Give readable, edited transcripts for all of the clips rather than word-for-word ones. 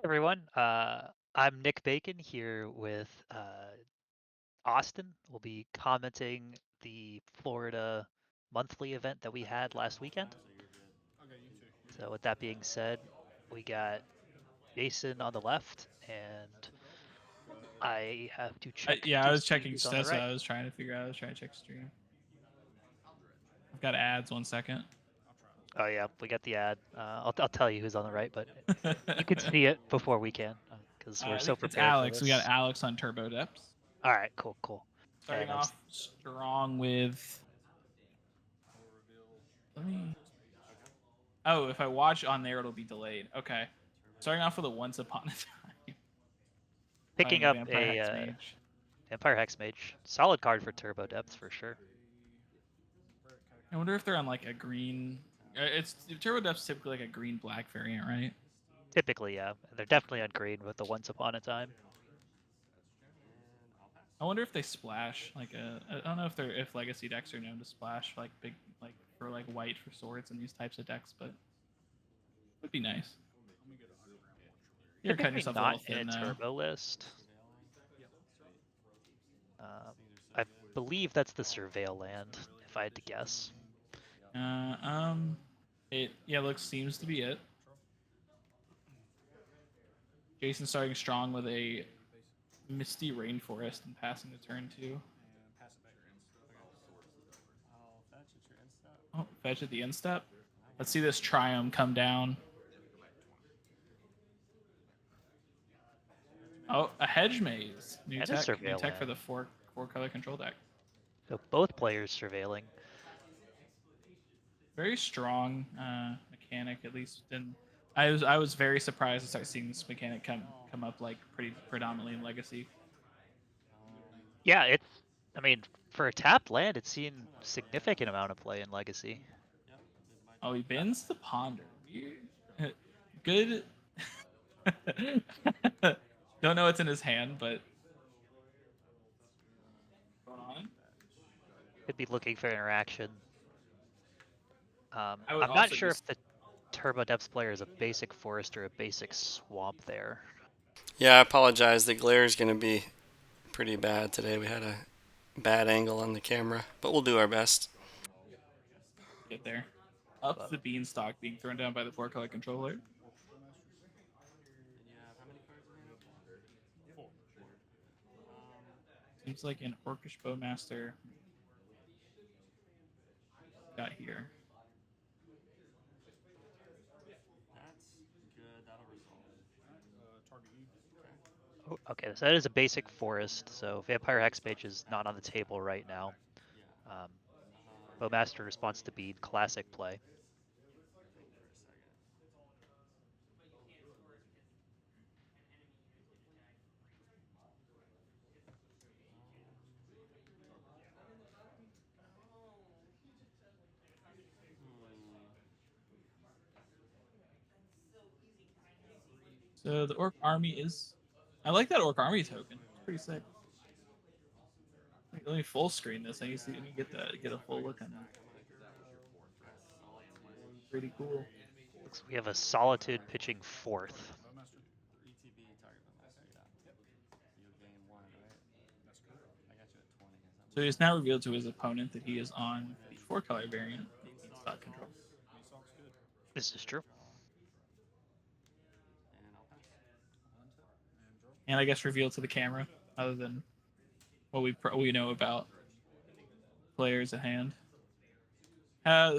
Everyone. I'm Nick Bacon here with Austin. We'll be commenting the Florida monthly event that we had last weekend. So with that being said, we got Jason on the left, and I have to check Yeah, I to was see checking. who's on the That's what right. I was trying to figure out. I was trying to check stream. I've got ads. 1 second. Oh yeah, we got the ad. I'll tell you who's on the right, but you can see it before we can because we're I so think it's prepared for Alex. We got this. Alex on Turbo Depths. All right, cool. Starting And then off strong with. Let me. Oh, if I watch on there, it'll be delayed. Okay. Starting off with a Once Upon a Time. Playing picking a up Vampire a Hex Mage. Vampire Hex Mage. Solid card for turbo depth for sure. I wonder if they're on like a green. It's Turbo Depth's typically like a green black variant, right? Typically, yeah. They're definitely on green with the Once Upon a Time. I wonder if they splash like I don't know if legacy decks are known to splash like big like for like white for swords and these types of decks, but it would be nice. You're cutting Typically yourself a not little in a thin though. turbo list. Um, I believe that's the Surveil land, if I had to guess. Uh, um, it yeah looks seems to be it. Jason starting strong with a misty rainforest and passing the turn two. Oh, fetch at the end step. Let's see this Triumph come down. Oh, a hedge maze. New And a tech. New Surveil tech for land. the four color control deck. So both players surveilling. Very strong mechanic, at least. And I was very surprised to start seeing this mechanic come up like pretty predominantly in Legacy. Yeah, I mean, for a tapped land, it's seen significant amount of play in Legacy. Oh, he bends the ponder. Good. Don't know what's in his hand, but going on. Could be looking for interaction. I would I'm not also sure just if the Turbo Depths player is a basic forest or a basic swamp there. Yeah, I apologize. The glare is going to be pretty bad today. We had a bad angle on the camera, but we'll do our best. get there. Up But the Bean-stalk being thrown down by the four color controller. Seems like an Orcish Bowmaster got here. oh, okay, so that is a basic forest. So Vampire Hexmage is not on the table right now. Um, Bowmaster responds to bead, classic play. So the Orc army is. I like that Orc army token. It's pretty sick. Let me full screen this. I need to see, let me get a full look on that. Pretty cool. Looks we have a Solitude pitching fourth. So he has now revealed to his opponent that he is on the four color variant, the Bean-stalk control. This is true. And I guess revealed to the camera, other than what we know about players at hand.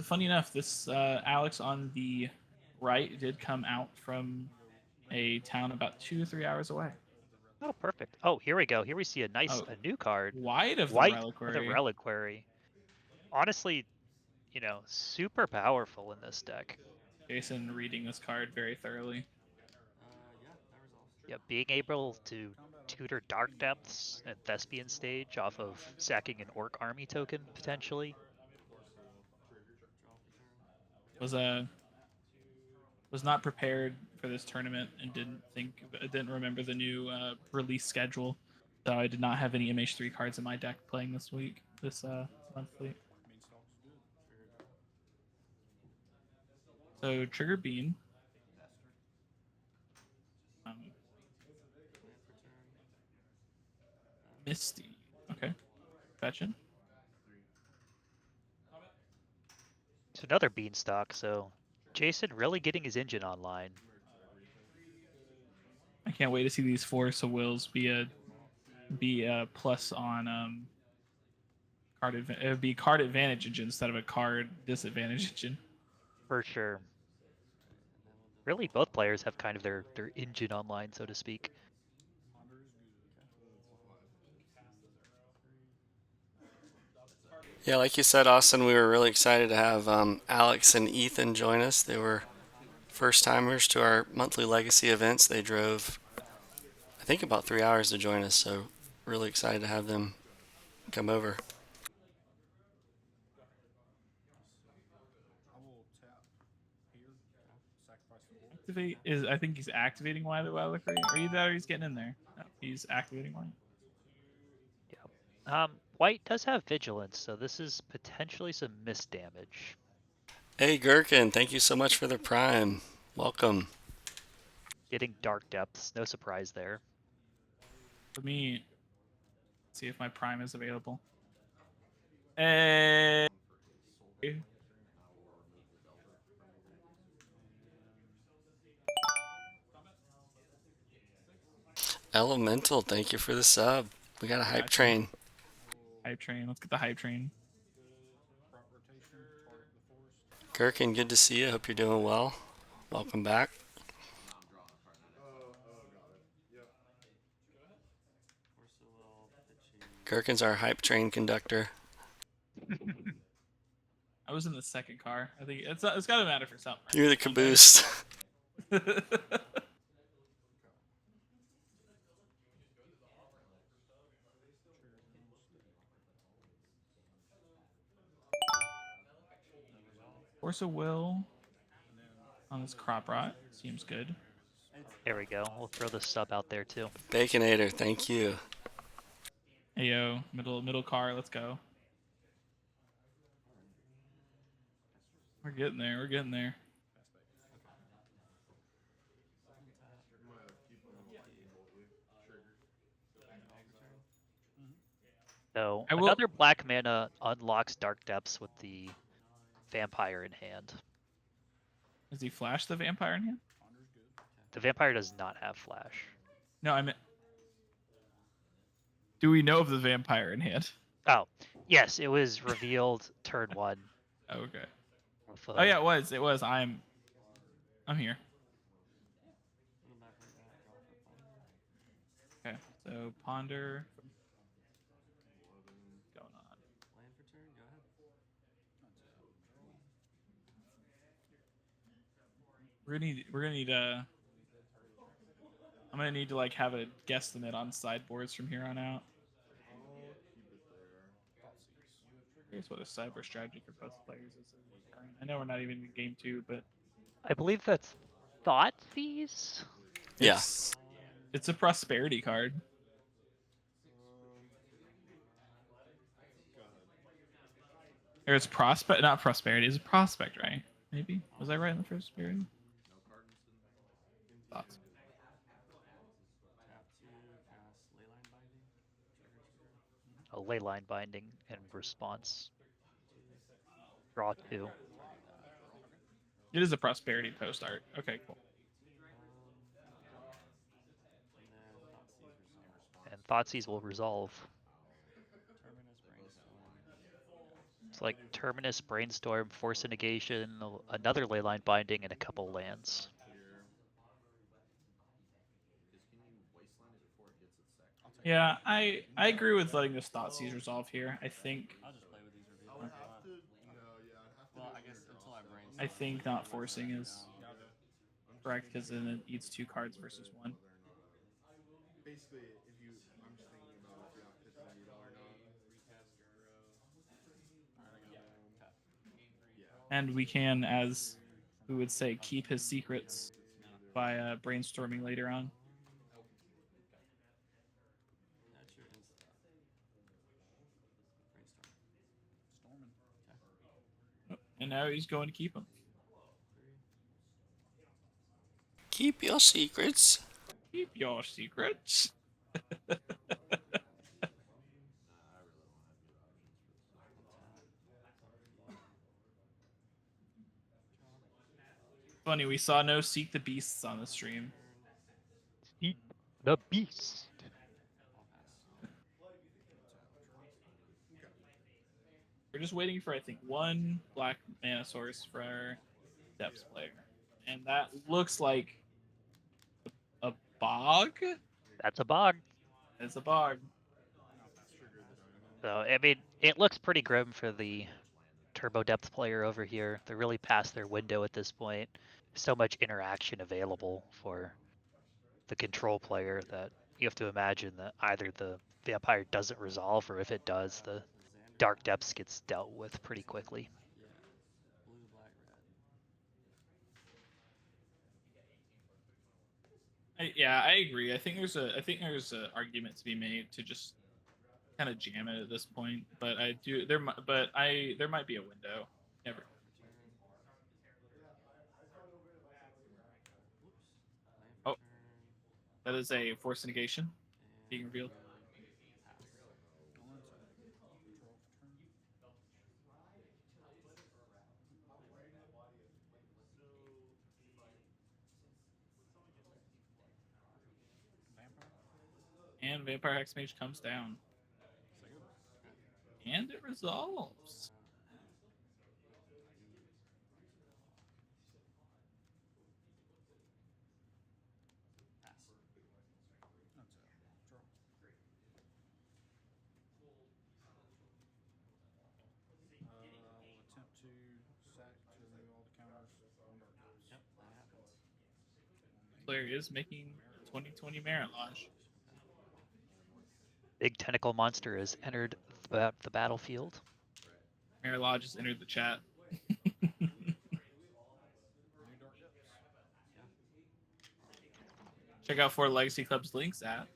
Funny enough, this Alex on the right did come out from a town about 2 or 3 hours away. Oh, perfect. Oh, here we go. Here we see Oh, a new card. White of the White of the Reliquary. Reliquary. Honestly, super powerful in this deck. Jason reading this card very thoroughly. Yeah, being able to tutor Dark Depths and Thespian stage off of sacking an Orc army token, potentially. Was was not prepared for this tournament and didn't remember the new release schedule. So I did not have any MH3 cards in my deck playing this monthly. So Trigger Bean. Misty. Okay. Fetching. It's another Bean-stalk, so Jason really getting his engine online. I can't wait to see these Force of Wills be a plus on be card advantage engine instead of a card disadvantage engine. For sure. Really, both players have kind of their engine online, so to speak. Yeah, like you said, Austin, we were really excited to have Alex and Ethan join us. They were first timers to our monthly legacy events. They drove, I think, about 3 hours to join us, so really excited to have them come over. Activate is I think he's activating Wily. Are you that or he's getting in there? No, he's activating Wily. Yeah. White does have vigilance, so this is potentially some misdamage. Hey, Gherkin, thank you so much for the prime. Welcome. Getting dark depths, no surprise there. Let me see if my prime is available. Hey. Elemental, thank you for the sub. We got a hype Gotcha. train. Hype train. Let's get the hype train. Gherkin, good to see you. Hope you're doing well. Welcome back. Gherkin's our hype train conductor. I was in the second car. I think it's got to matter for something. You're the caboose. Force of Will on this crop rot seems good. There we go. We'll throw the sub out there too. Baconator, thank you. Ayo, middle car. Let's go. We're getting there. We're getting there. So I will. another black mana unlocks dark depths with the vampire in hand. Does he flash the vampire in here? The vampire does not have flash. No, I mean, do we know of the vampire in hand? Oh, yes, it was revealed turn one. Okay. Of, Oh yeah, it was. It was. I'm here. Okay. So ponder. What's going on? We're gonna need I'm gonna need to like have a guesstimate on sideboards from here on out. Here's what a cyber strategy for both players is. I know we're not even in game two, but I believe that's Thoughtseize? Yeah. it's a prosperity card. Or it's prospect, not prosperity. It's a prospect, right? Maybe was I right in the first prosperity? Thoughts. A leyline binding in response. Draw two. It is a prosperity post art. Okay, cool. And Thoughtseize will resolve. It's like Terminus, Brainstorm, Force of Negation, another leyline binding, and a couple lands. Yeah, I agree with letting this Thoughtseize resolve here. I think not forcing is correct because then it eats two cards versus one. And we can, as we would say, keep his secrets by brainstorming later on. And now he's going to keep them. Keep your secrets. Keep your secrets. Funny, we saw no Seek the Beasts on the stream. Eat the beast. We're just waiting for, I think, one black mana source for our depths player. And that looks like a bog? That's a bog. It's a bog. So, I mean, it looks pretty grim for the turbo depth player over here. They're really past their window at this point. So much interaction available for the control player that you have to imagine that either the vampire doesn't resolve, or if it does, the dark depths gets dealt with pretty quickly. Blue, black, red. Yeah, I agree. I think there's a argument to be made to just kind of jam it at this point. But there might be a window. Never. Oh, that is a force negation being revealed. And Vampire Hexmage comes down. And it resolves. Player is making 2020 Merit Lodge. Big tentacle monster has entered the battlefield. Merit Lodge has entered the chat. Check out for Legacy Club's links at.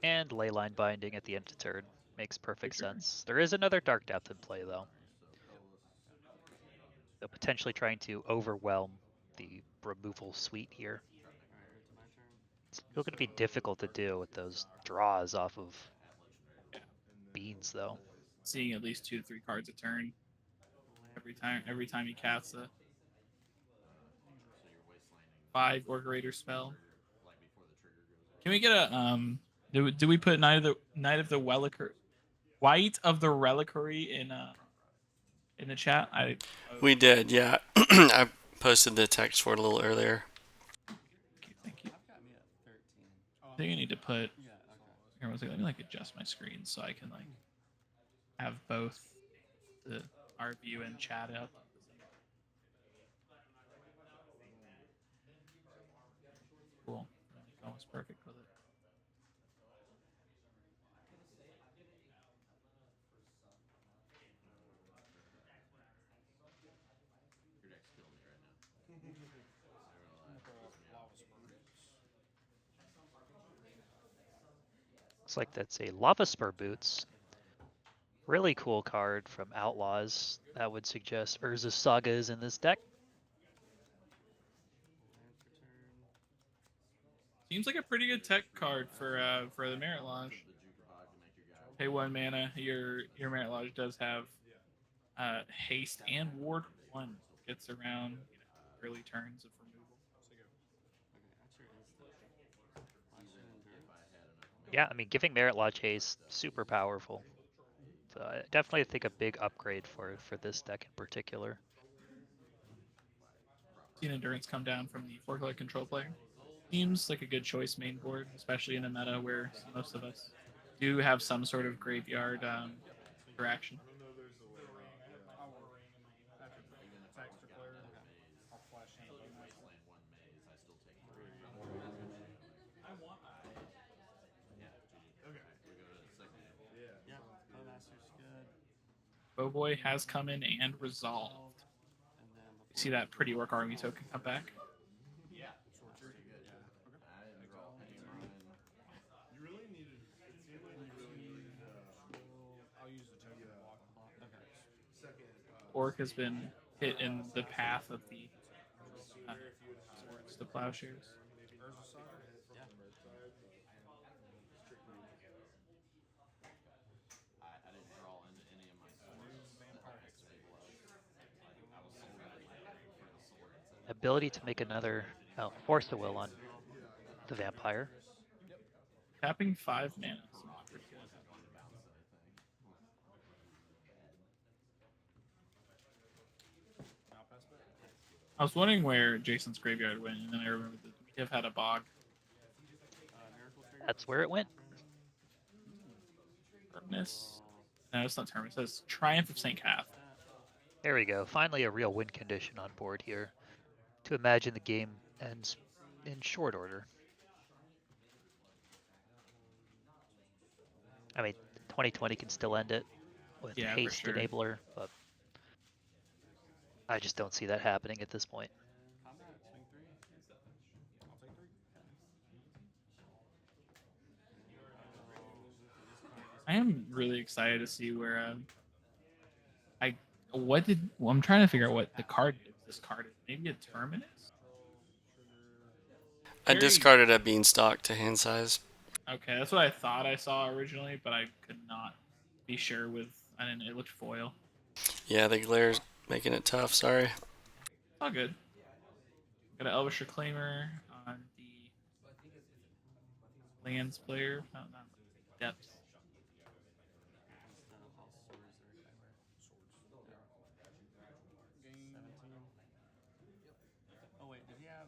And leyline binding at the end of the turn makes perfect sense. There is another dark depth in play though. So potentially trying to overwhelm the removal suite here. It's still going to be difficult to do with those draws off of beans though. Seeing at least 2 to 3 cards a turn every time he casts a 5 Orgerator spell. Can we get a do we put Knight of the White of the Reliquary in the chat? We did, yeah. I posted the text for it a little earlier. Thank you. I think I need to put. Here, one second. Let me like adjust my screen so I can like have both our view and chat up. Cool. Almost perfect with it. Looks like that's a Lava Spur Boots. Really cool card from Outlaws. That would suggest Urza's Saga is in this deck. Seems like a pretty good tech card for the Merit Lodge. Pay 1 mana. Your Merit Lodge does have haste and ward 1. Gets around early turns of removal. Yeah, I mean, giving Merit Lodge haste, super powerful. So I definitely think a big upgrade for this deck in particular. Seen Endurance come down from the 4-color control player. Seems like a good choice main board, especially in a meta where most of us do have some sort of graveyard interaction. Bowboy has come in and resolved. You see that pretty orc army token come back? Orc has been hit in the path of the swords, the plowshares. ability to make another force the will on the vampire. Tapping 5 mana. Seems pretty good. I was wondering where Jason's graveyard went, and then I remembered that we have had a bog. That's where it went. Terminus. No, it's not Terminus. It's Triumph of St. Cath. There we go. Finally, a real win condition on board here. To imagine the game ends in short order. I mean, 2020 can still end it with Yeah, for haste sure. enabler, but I just don't see that happening at this point. I am really excited to see where I'm trying to figure out what the card this card is. Maybe a Terminus. I Very discarded a Bean-stalk to hand size. okay. That's what I thought I saw originally, but I could not be sure with. I didn't. It looked foil. Yeah, the glare's making it tough. Sorry. It's all good. Got an Elvish Reclaimer on the lands player. Not depths. Oh wait, did he have?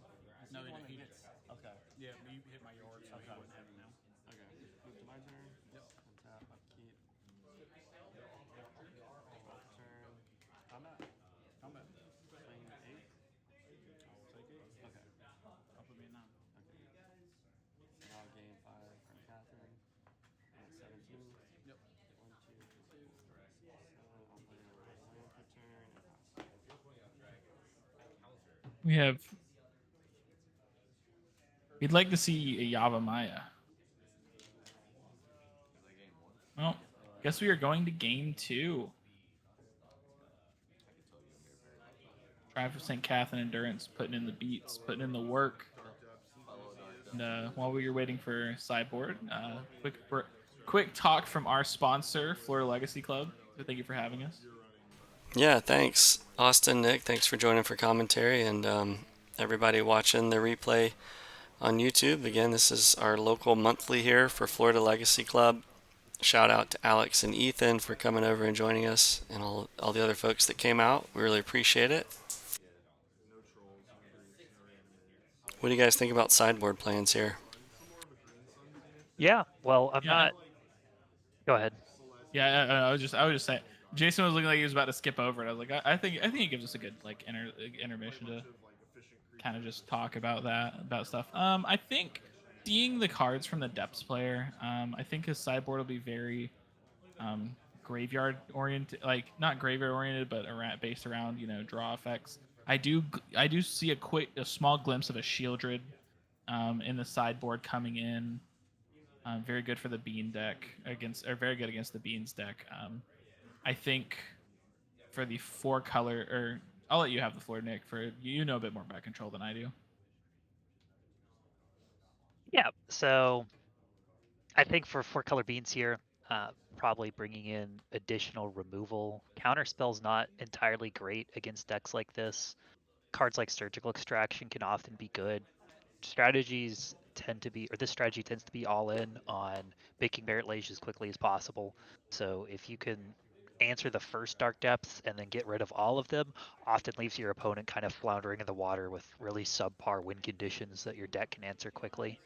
No, he hits. Okay. Yeah, you hit my yard, so he wouldn't have it now. Okay. Move to my turn. Yep. Untap, upkeep. 12th turn. Combat. Combat. Swing 8. I'll take 8. Okay. I'll put me in 9. Okay. Now gain 5 from Catherine. At 17. Yep. 1, 2, 3, 4, 5, 6, 7. I'll play another land per turn and pass. We have. We'd like to see a Yava Maya. Well, guess we are going to game 2. Trying for St. Catherine Endurance, putting in the beats, putting in the work. And while we were waiting for sideboard, quick talk from our sponsor, Florida Legacy Club. So thank you for having us. Yeah, thanks, Austin, Nick. Thanks for joining for commentary, and everybody watching the replay on YouTube. Again, this is our local monthly here for Florida Legacy Club. Shout out to Alex and Ethan for coming over and joining us, and all the other folks that came out. We really appreciate it. What do you guys think about sideboard plans here? Yeah, well, I'm Yeah. not. Go ahead. Yeah, I was just saying. Jason was looking like he was about to skip over it. I was like, I think it gives us a good like intermission to kind of just talk about stuff. I think seeing the cards from the depths player, I think his sideboard will be very graveyard oriented, like not graveyard oriented, but based around draw effects. I do see a small glimpse of a Shieldred in the sideboard coming in. Very good for the Bean deck very good against the Beans deck. I think for the 4-color, or I'll let you have the floor, Nick. For you know a bit more about control than I do. Yeah, so I think for 4-color beans here, probably bringing in additional removal. Counterspell's not entirely great against decks like this. Cards like Surgical Extraction can often be good. Strategies tend to be, or this strategy tends to be all in on making Merit Lage as quickly as possible. So if you can answer the first Dark Depths and then get rid of all of them, often leaves your opponent kind of floundering in the water with really subpar win conditions that your deck can answer quickly.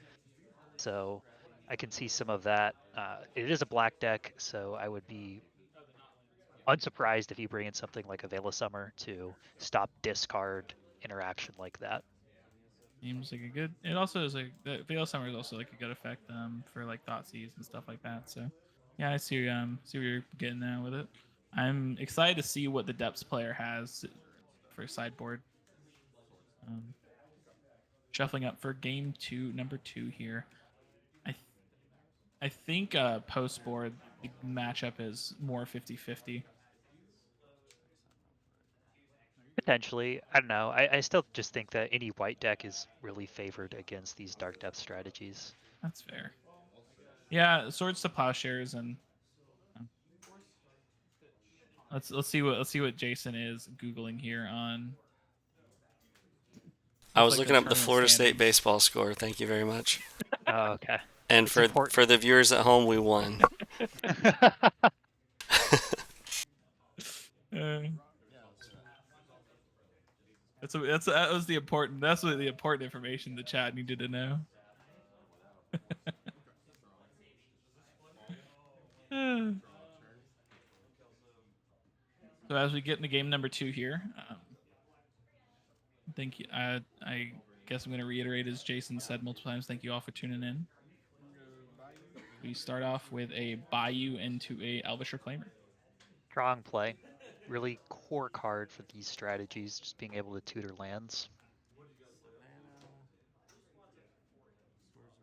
So I can see some of that. It is a black deck, so I would be unsurprised if you bring in something like a Veil of Summer to stop discard interaction like that. Seems like a good. It also is like the Veil of Summer is also like a good effect for like Thoughtseize and stuff like that. So yeah, I see where you're getting at with it. I'm excited to see what the depths player has for sideboard. Shuffling up for game 2, number 2 here. I think post board the matchup is more 50-50. Potentially, I don't know. I still just think that any white deck is really favored against these Dark Depth strategies. That's fair. Yeah, Swords to Plowshares, and let's see what Jason is googling here on I was like looking the up the tournament Florida State standings. baseball score. Thank you very much. Oh, okay. And It's for important. the viewers at home, we won. That was the important. That's what the important information the chat needed to know. So as we get into game number 2 here, thank you. I guess I'm going to reiterate as Jason said multiple times. Thank you all for tuning in. We start off with a Bayou into a Elvish Reclaimer. Strong play. Really core card for these strategies, just being able to tutor lands.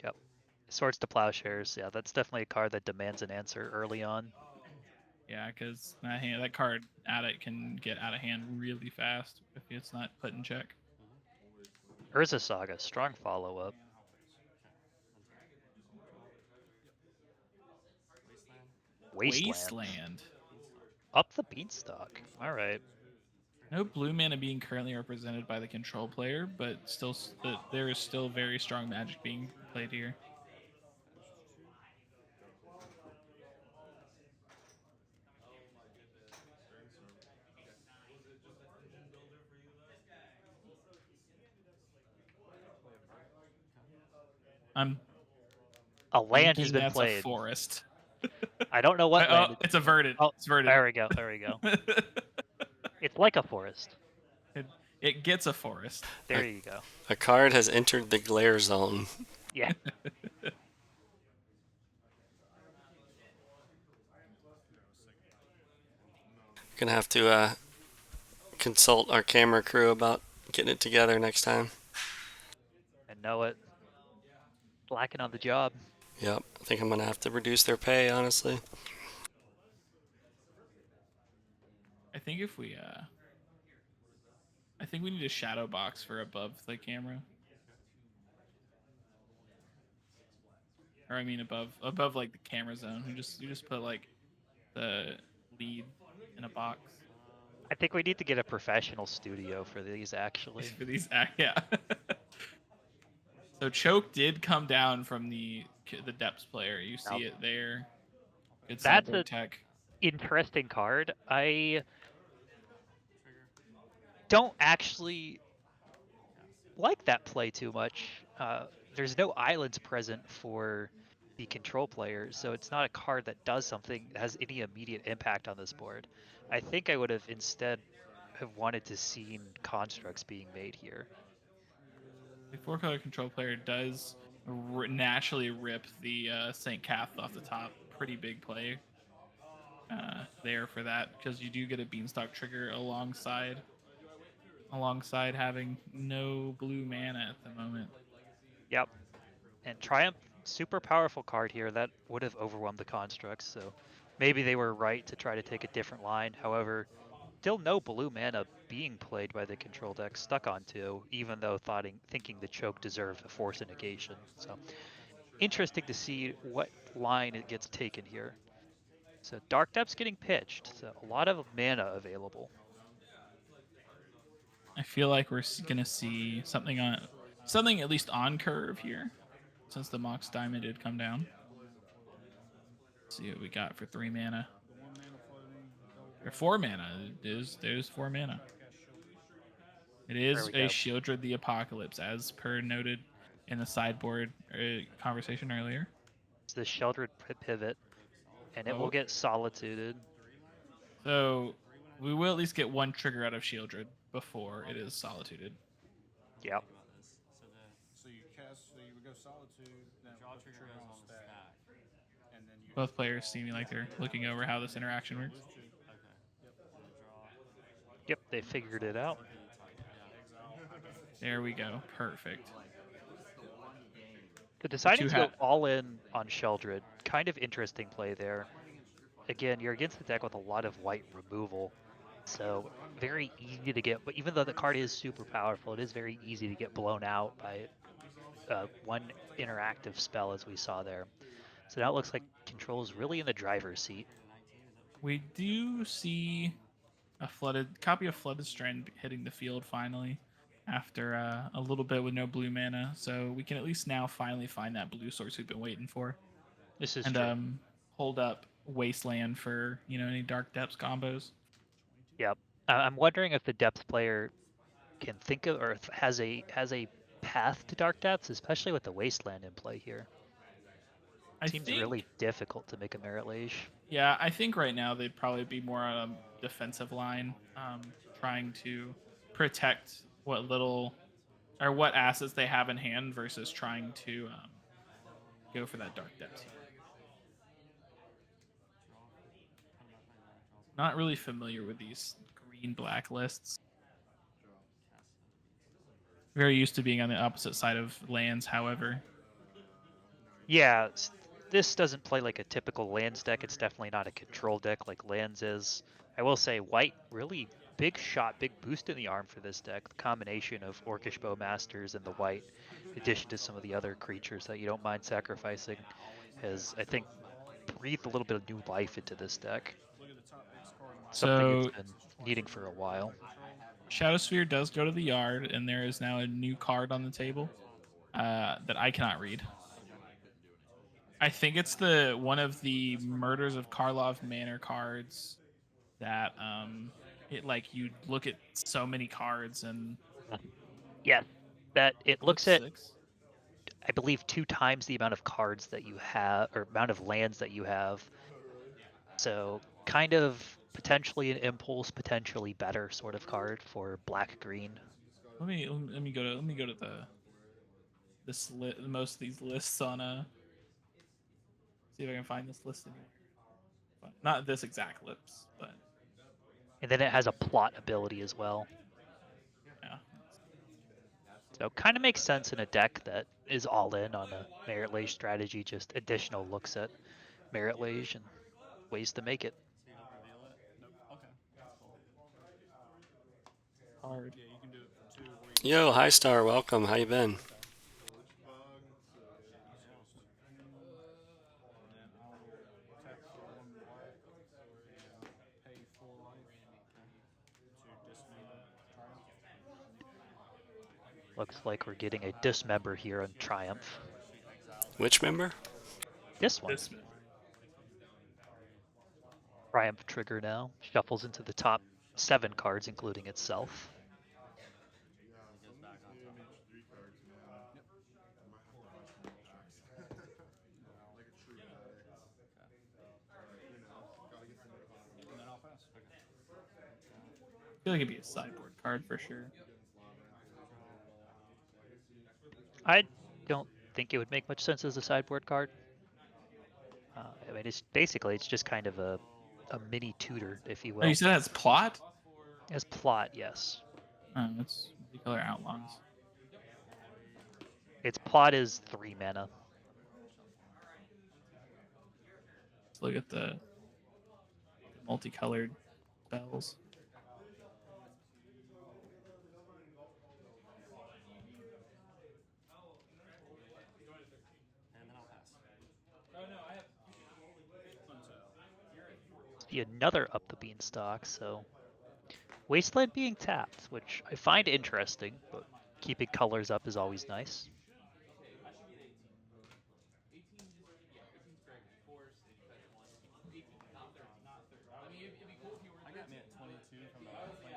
Yep. Swords to Plowshares. Yeah, that's definitely a card that demands an answer early on. Yeah, because that card can get out of hand really fast if it's not put in check. Urza Saga, strong follow-up. Wasteland. Up the Bean-stalk. All right. No blue mana being currently represented by the control player, but there is still very strong magic being played here. I'm A land has thinking been that's a played. forest. I don't know what land. It's a verdant. Oh, it's verdant. there we go. There we go. It's like a forest. It gets a forest. There you go. A card has entered the glare zone. Yeah. Gonna have to consult our camera crew about getting it together next time. And know it. Slacking on the job. Yep, I think I'm gonna have to reduce their pay, honestly. I think if we I think we need a shadow box for above the camera. Or I mean above like the camera zone. You just put like the lead in a box. I think we need to get a professional studio for these, actually. For these, yeah. So choke did come down from the depths player. You see it there. Good That's sideboard an tech. interesting card. I don't actually like that play too much. There's no islands present for the control player, so it's not a card that does something that has any immediate impact on this board. I think I would have instead have wanted to seen constructs being made here. The 4-color control player does naturally rip the St. Cath off the top. Pretty big play there for that, because you do get a Bean-stalk trigger alongside having no blue mana at the moment. Yep. And Triumph, super powerful card here. That would have overwhelmed the constructs, so maybe they were right to try to take a different line. However, still no blue mana being played by the control deck stuck onto, even though thinking the choke deserved a force of negation. So interesting to see what line it gets taken here. So Dark Depth's getting pitched, so a lot of mana available. I feel like we're gonna see something at least on curve here, since the Mox Diamond did come down. Let's see what we got for 3 mana. Or 4 mana. There's 4 mana. It is a Shieldred the Apocalypse, as per noted in the sideboard conversation earlier. It's the Sheldred pivot, and it will get solituded. So we will at least get one trigger out of Shieldred before it is solituded. Yep. So you would go solitude, then draw trigger on the stack. And then both players seeming like they're looking over how this interaction works. Yep, they figured it out. There we go. Perfect. So deciding to go all in on Sheldred, kind of interesting play there. Again, you're against the deck with a lot of white removal, so very easy to get, but even though the card is super powerful, it is very easy to get blown out by one interactive spell, as we saw there. So now it looks like control is really in the driver's seat. We do see a copy of Flooded Strand hitting the field finally. after a little bit with no blue mana, so we can at least now finally find that blue source we've been waiting for, This is and true. hold up Wasteland for any Dark Depths combos. Yep. I'm wondering if the depth player can think of or has a path to dark depths, especially with the wasteland in play here. I Seems really think, difficult to make a merit lage. yeah, I think right now they'd probably be more on a defensive line, trying to protect what little or what assets they have in hand versus trying to go for that Dark Depths here. Not really familiar with these green black lists. Very used to being on the opposite side of lands, however. Yeah, this doesn't play like a typical lands deck. It's definitely not a control deck like lands is. I will say white really big shot, big boost in the arm for this deck. The combination of Orcish Bowmasters and the white, in addition to some of the other creatures that you don't mind sacrificing, has I think breathed a little bit of new life into this deck. Something it's So been needing for a while. Shadow Sphere does go to the yard, and there is now a new card on the table that I cannot read. I think it's the one of the Murders of Karlov Manor cards that it like you look at so many cards and Yeah, that it is it looks at 6? I believe 2 times the amount of cards that you have or amount of lands that you have. So kind of potentially an impulse, potentially better sort of card for black green. Let me go to most of these lists on see if I can find this list anywhere. Not this exact list, but And then it has a plot ability as well. yeah. So kind of makes sense in a deck that is all in on a Merit Lage strategy, just additional looks at Merit Lage and ways to make it. So you don't reveal it? Nope. Okay. That's cool. Card. Yeah, you can do it for 2 or you can Yo, High Star, welcome. How you been? and then I'll tap for 1 black and pay 4 life to dismember Triumph. Looks like we're getting a dismember here on Triumph. Which member? This one. This Triumph trigger now. Shuffles into the top 7 cards, including itself. And then I'll pass. Okay. I feel like it'd be a sideboard card for sure. I don't think it would make much sense as a sideboard card. I mean, it's just kind of a mini tutor, if you Oh, you will. said that's plot? As plot, yes. Oh, it's Multicolor Outlaws. Its plot is 3 mana. Let's look at the multicolored spells. And then I'll pass. See another up the beanstalk, so Wasteland being tapped, which I find interesting, but keeping colors up is always nice. I got me at 22 from the last game.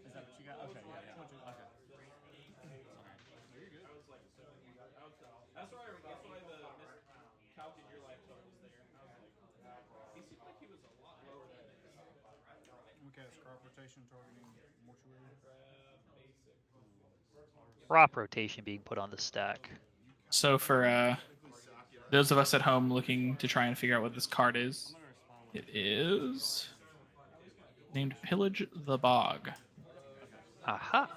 Is that what you got? Okay, yeah, yeah. Okay. Okay, it's crop rotation targeting mortuary. Crop rotation being put on the stack. So for those of us at home looking to try and figure out what this card is, it is named Pillage the Bog. Aha!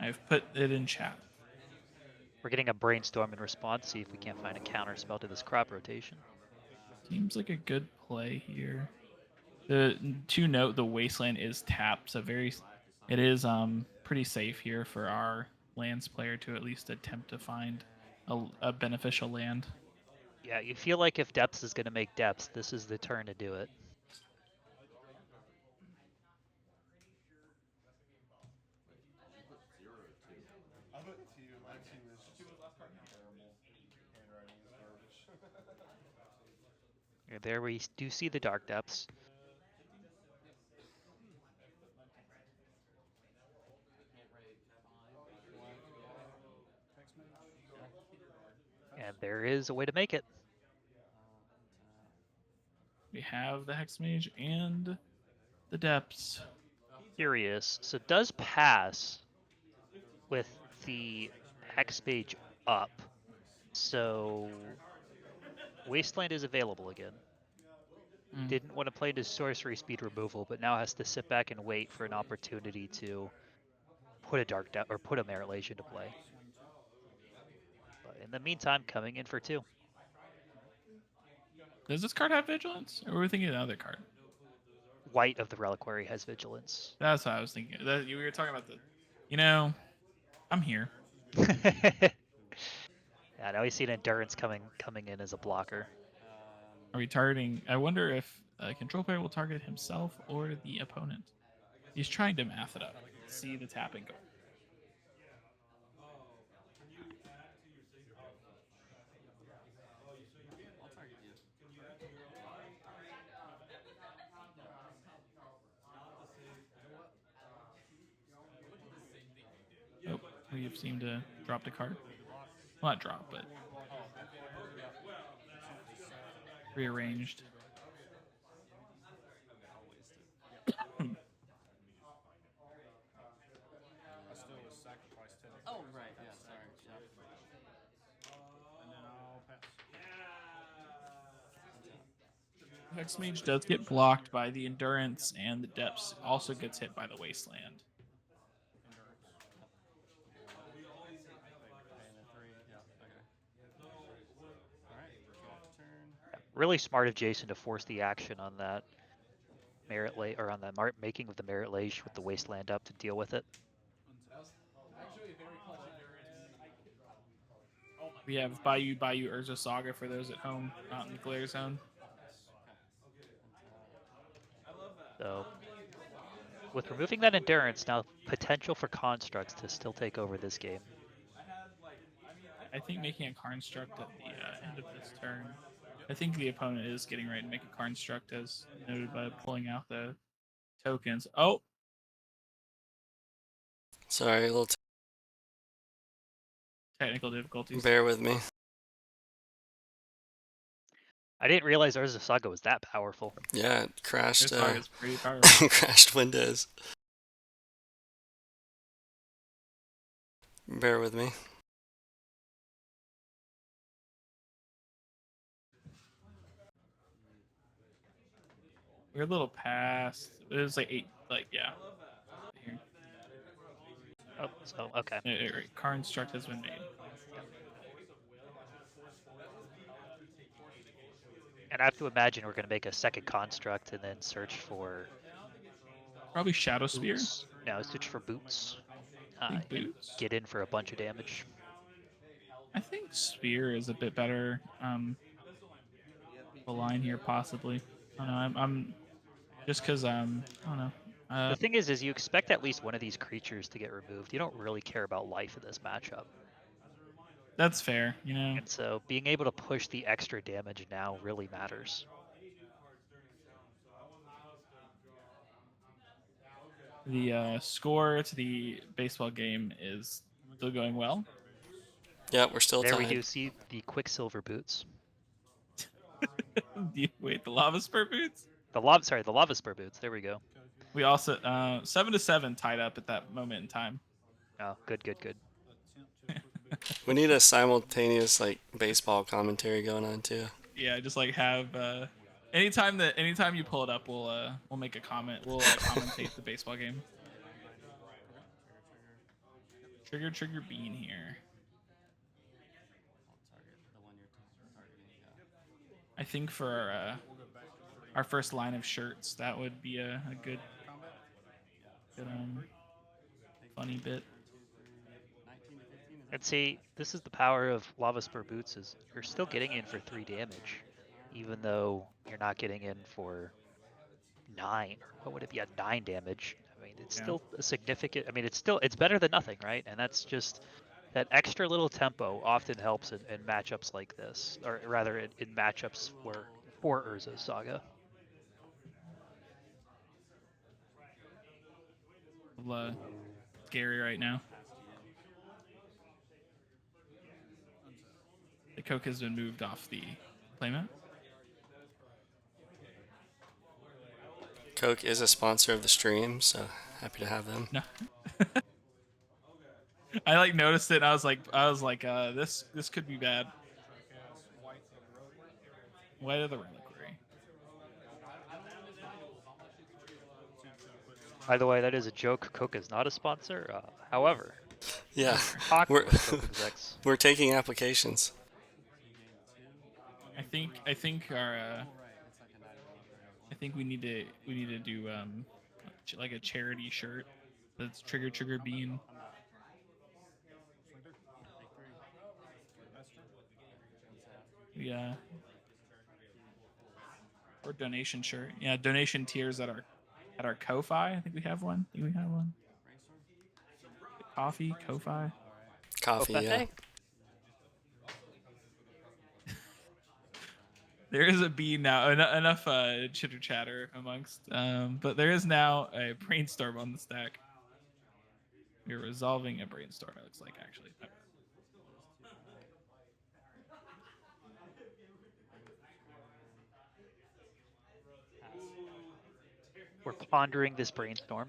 I've put it in chat. We're getting a brainstorm in response, see if we can't find a counter spell to this crop rotation. Seems like a good play here. To note, the Wasteland is tapped, so it is pretty safe here for our lands player to at least attempt to find a beneficial land. Yeah, you feel like if depths is going to make depths, this is the turn to do it. There we do see the Dark Depths. And there is a way to make it. We have the Hex Mage and the Depths. Curious. So does pass with the Hex Mage up. So Wasteland is available again. Didn't want to play into sorcery speed removal, but now has to sit back and wait for an opportunity to put a Dark Depth or put a Merit Lage into play. But in the meantime, coming in for 2. Does this card have Vigilance? Or were we thinking of another card? White of the Reliquary has Vigilance. That's what I was thinking. We were talking about the. You know, I'm here. Yeah, now we see an Endurance coming in as a blocker. Are we targeting? I wonder if a control player will target himself or the opponent. He's trying to math it up. See the tapping go. I'll target you. Oh, we seem to drop the card. Well, not drop, but rearranged. Oh, right, yeah, sorry. Yep. And then I'll pass. Hex Mage does get blocked by the Endurance, and the Depths also gets hit by the Wasteland. Really smart of Jason to force the action on that Merit Lage, or on that making of the Merit Lage with the Wasteland up to deal with it. We have Bayou Urza Saga for those at home, not in the Glare Zone. So with removing that Endurance, now potential for Constructs to still take over this game. I think making a Construct at the end of this turn. I think the opponent is getting ready to make a Construct, as noted by pulling out the tokens. Oh! Sorry, a little Technical difficulties. bear with me. I didn't realize Urza Saga was that powerful. Yeah, it crashed. This Saga's pretty powerful. Crashed Windows. Bear with me. We're a little past. It was like 8, yeah. Here. Oh, so okay. Construct has been made. And I have to imagine we're going to make a second Construct and then search for Probably Shadow Spear. boots. No, search for boots. Boots. Get in for a bunch of damage. I think Spear is a bit better. The line here possibly. I don't know. I'm just because I don't know. The thing is you expect at least one of these creatures to get removed. You don't really care about life in this matchup. That's fair, you know. And so being able to push the extra damage now really matters. The score to the baseball game is still going well. Yeah, we're still there tied. We do see the Quicksilver boots. Wait, the Lava Spur boots? The Lava Spur boots. There we go. We also 7-7 tied up at that moment in time. Oh, good. We need a simultaneous baseball commentary going on too. Yeah, just have anytime you pull it up, we'll make a comment. We'll commentate the baseball game. Trigger Bean here. I think for our first line of shirts, that would be a good funny bit. And see, this is the power of Lava Spur boots, is you're still getting in for 3 damage, even though you're not getting in for 9, or what would it be, at 9 damage. I mean, it's still a significant, it's better than nothing, right? And that's just, that extra little tempo often helps in matchups like this, or rather in matchups where or Urza Saga. Scary right now. The Coke has been moved off the playmat. Coke is a sponsor of the stream, so happy to have them. No. I like noticed it. And I was like, this could be bad. White of the reliquary. By the way, that is a joke. Coke is not a sponsor. However, Yeah, talking we're with Coke execs. we're taking applications. I think our I think we need to do like a charity shirt that's trigger bean. Yeah. Or donation shirt. Yeah, donation tiers at our Ko-fi. I think we have one. Coffee, Ko-fi. Coffee, yeah. Ofete? There is a bean now. Enough chitter chatter amongst. But there is now a brainstorm on the stack. We're resolving a brainstorm. It looks like actually. We're pondering this brainstorm.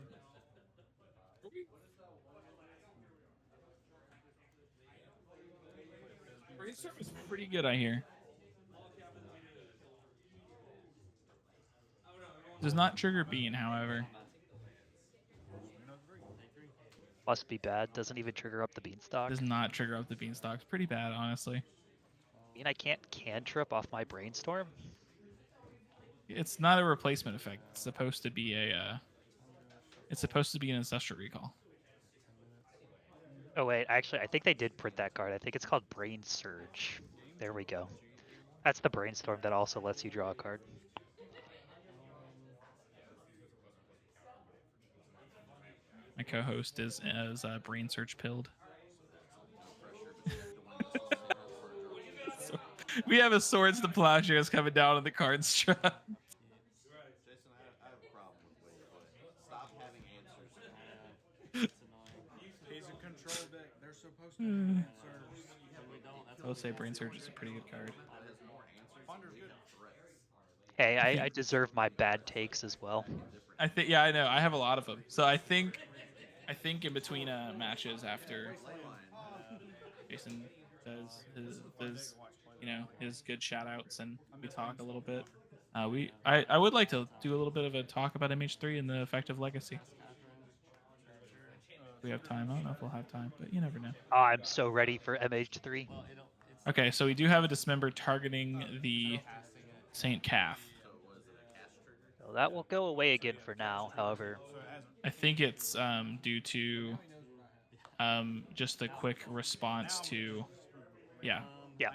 Brainstorm is pretty good, I hear. Does not trigger bean, however. Must be bad. Doesn't even trigger up the Bean-stalk. Does not trigger up the beanstalks. Pretty bad, honestly. I can't cantrip off my brainstorm? It's not a replacement effect. It's supposed to be it's supposed to be an ancestral recall. Oh wait, actually, I think they did print that card. I think it's called Brain Surge. There we go. That's the brainstorm that also lets you draw a card. My co-host is brain search pilled. So, we have a swords to plowshares coming down on the card strut. Jason, I have a problem with what you play. Stop having answers. It's annoying. He's a control deck. They're supposed to have answers. I would say brain surge is a pretty good card. Hey, I deserve my bad takes as well. I think I know. I have a lot of them. So I think in between matches after Jason does his his good shout outs and we talk a little bit. I would like to do a little bit of a talk about MH3 and the effective legacy. We have time. I don't know if we'll have time, but you never know. Oh, I'm so ready for MH3. Okay, so we do have a dismember targeting the Saint Cath. So that will go away again for now. However, I think it's due to just a quick response to, yeah,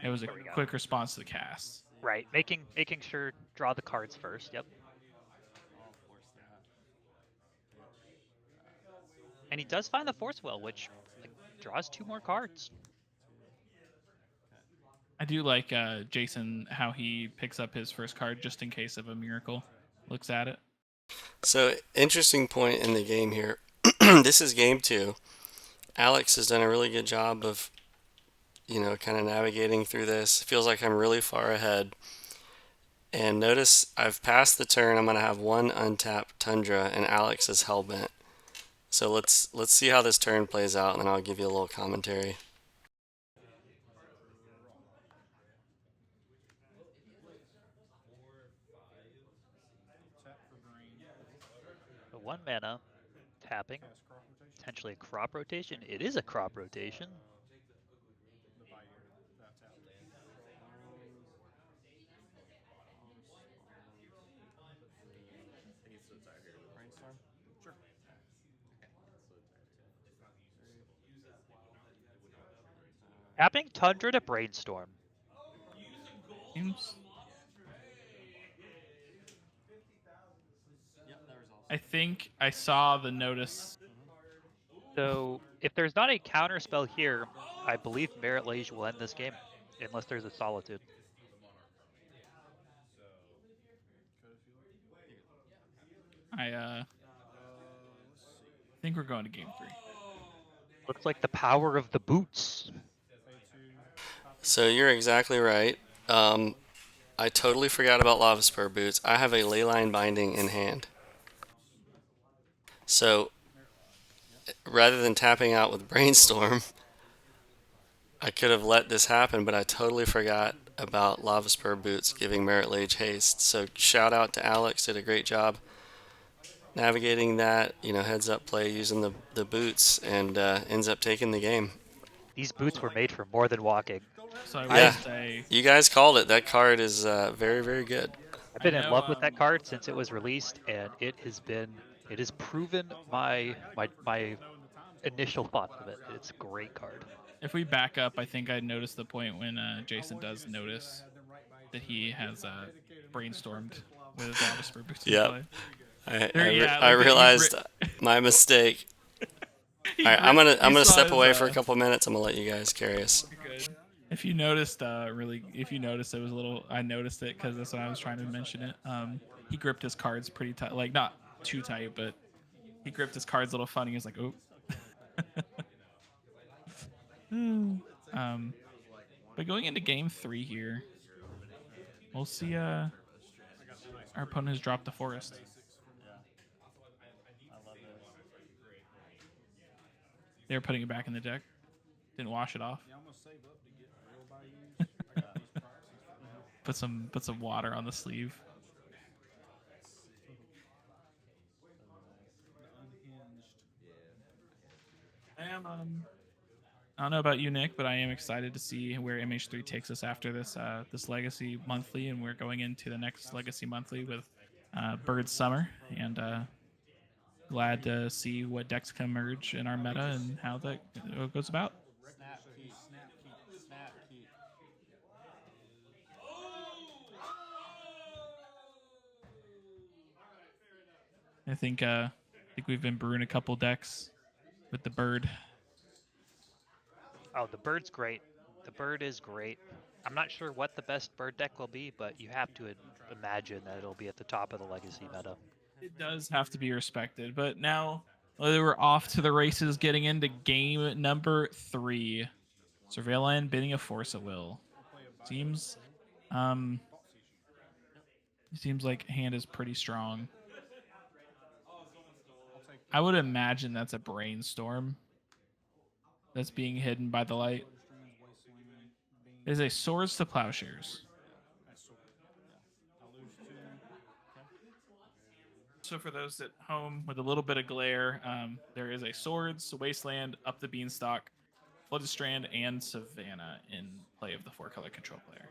it was a quick response to the cast. Right, making sure draw the cards first. Yep. And he does find the Force Well, which draws 2 more cards. I do like Jason how he picks up his first card just in case of a miracle. Looks at it. So, interesting point in the game here. This is game 2. Alex has done a really good job of, kind of navigating through this. It feels like I'm really far ahead. And notice I've passed the turn. I'm going to have 1 untapped Tundra, and Alex is Hellbent. So let's see how this turn plays out, and then I'll give you a little commentary. So 1 mana, tapping, potentially a crop rotation. It is a crop rotation. Tapping Tundra to Brainstorm. Seems. I think I saw the notice. So if there's not a counter spell here, I believe Merit Lage will end this game, unless there's a Solitude. I think we're going to game 3. Looks like the power of the boots. So you're exactly right. I totally forgot about Lava Spur boots. I have a leyline binding in hand. So rather than tapping out with Brainstorm, I could have let this happen, but I totally forgot about Lava Spur boots giving Merit Lage haste. So shout out to Alex, did a great job navigating that, heads up play using the boots, and ends up taking the game. These boots were made for more than walking. So I will Yeah, say, you guys called it. That card is very, very good. I've I been in know love with that card since it was released, and it has proven my initial thoughts of it. It's a great card. if we back up, I think I noticed the point when Jason does notice that he has brainstormed with Lava Spur boots in Yep. play. I, There, I, re- yeah, I look at realized my mistake. All right, I'm you gonna saw step his, away for a couple minutes. I'm gonna let you guys carry us. Good. If you noticed, if you noticed, it was a little. I noticed it because that's when I was trying to mention it. He gripped his cards pretty tight, like not too tight, but he gripped his cards a little funny. He was like, "Oh." um, but going into game 3 here, we'll see. Our opponent has dropped the forest. They were putting it back in the deck. Didn't wash it off. Put some water on the sleeve. I don't know about you, Nick, but I am excited to see where MH3 takes us after this Legacy Monthly, and we're going into the next Legacy Monthly with Bird Summer, and glad to see what decks can emerge in our meta and how that goes about. Snap, keep, snap, keep, snap, keep. I think we've been brewing a couple decks with the bird. Oh, the bird's great. The bird is great. I'm not sure what the best bird deck will be, but you have to imagine that it'll be at the top of the legacy meta. It does have to be respected, but now we're off to the races, getting into game number 3. Surveillant bidding a force at will. Seems um seems like hand is pretty strong. I would imagine that's a brainstorm that's being hidden by the light. Is a swords to plowshares. So for those at home with a little bit of glare, there is a swords, wasteland, up the beanstalk, flooded strand, and savannah in play of the 4-color control player.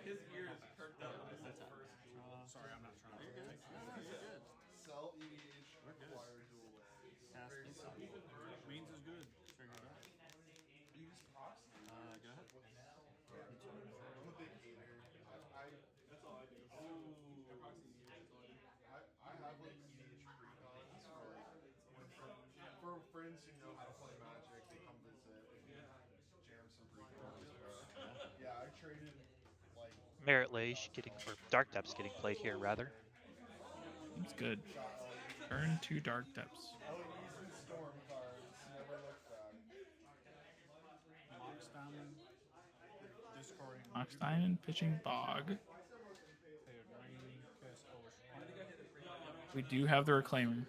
His ears perked up with his first duel. Sorry, I'm not trying to. You're good. Sell EDH, acquire dual lands. Beans is good. Go ahead. I'm a big hater. I have like EDH precons for like for friends who know how to play Magic. They come visit and jam some precons. But yeah, I traded like Merit Lage getting, or Dark Depths getting played here, rather. Seems good. Turn to dark depths. Eloise and Storm cards. Never look back. Mox Diamond. Discarding. Mox Diamond pitching Bog. We do have the Reclaimer.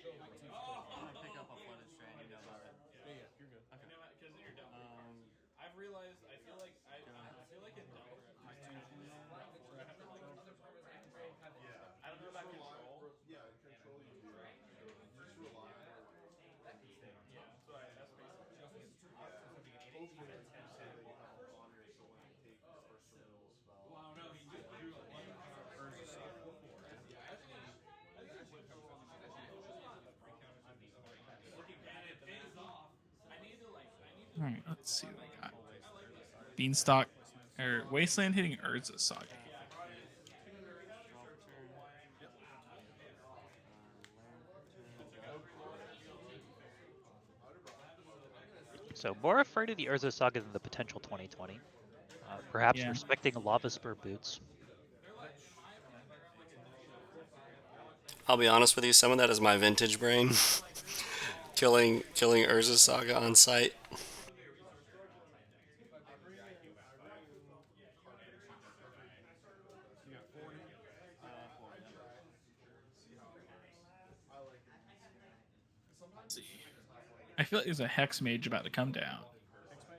Game 1. I'm gonna pick up a flooded strand. You know about it. Yeah, you're good. Okay. Because you're done. I've realized. I feel like in Delver. I don't know about control. Yeah, control you do. You just rely on your land. All right, let's see what I got. Bean-stalk or Wasteland hitting Urza Saga. So more afraid of the Urza Saga than the potential 2020. Perhaps Yeah. respecting Lava Spur boots. I'll be honest with you, some of that is my vintage brain. killing Urza Saga on site. You got 40? 40. Let's see. I feel like there's a Hex Mage about to come down. Hex Mage?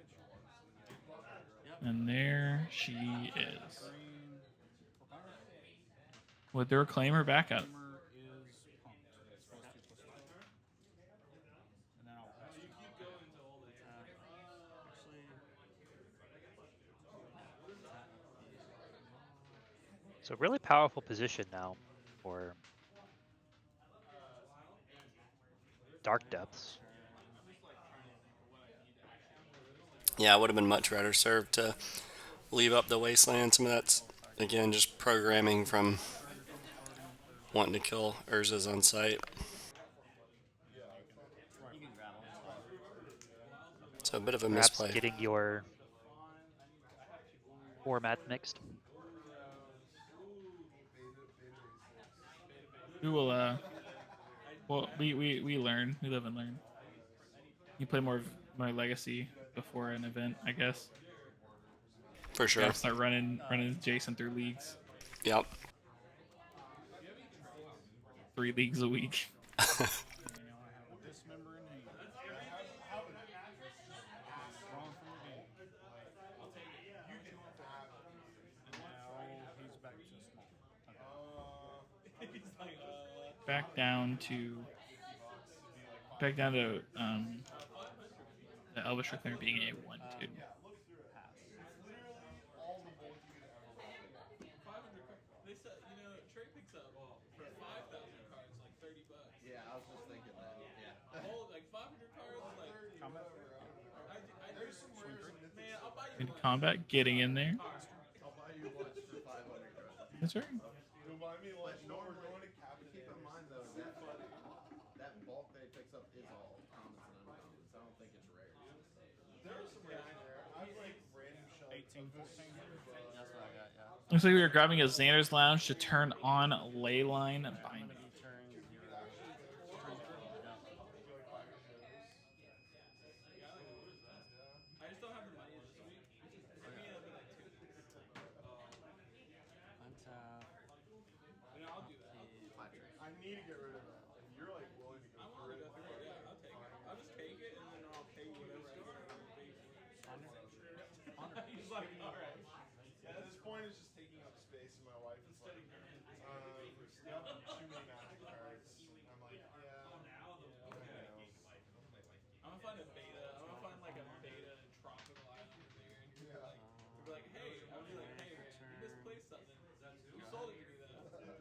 And there she is. Green for power. With their claimer backup. Claimer is pumped. It's +2/+2. And then I'll pass it. So really powerful position now for Dark Depths. Yeah, it would have been much better served to leave up the Wasteland. Some of that's, again, just programming from wanting to kill Urzas on site. So a bit of a Perhaps misplay. getting your format mixed. We will well we learn. We live and learn. You play more Legacy before an event, I guess. For You sure. gotta start running Jason through leagues. Yep. 3 leagues a week. And now I have a dismember in hand. Drawn from the game. And now he's back to small. Back down to the Elvish Reclaimer being a 1/2. Yeah, I was just thinking that. Yeah. Combat? In combat, getting in there. I'll buy you lunch for 500 cards. That's right. You'll buy me lunch. No, we're going to Captain. Keep in mind though that bulk that he picks up is all commons and uncommons. I don't think it's rare. There are some rare there. I have like random shells. 18, 14. That's what I got, yeah. Looks like we are grabbing a Xander's Lounge to turn on Leyline Binding. I need to get rid of that. If you're like willing to go through it, at this point, it's just taking up space, and my wife is like, you have too many magic cards. I'm like, yeah.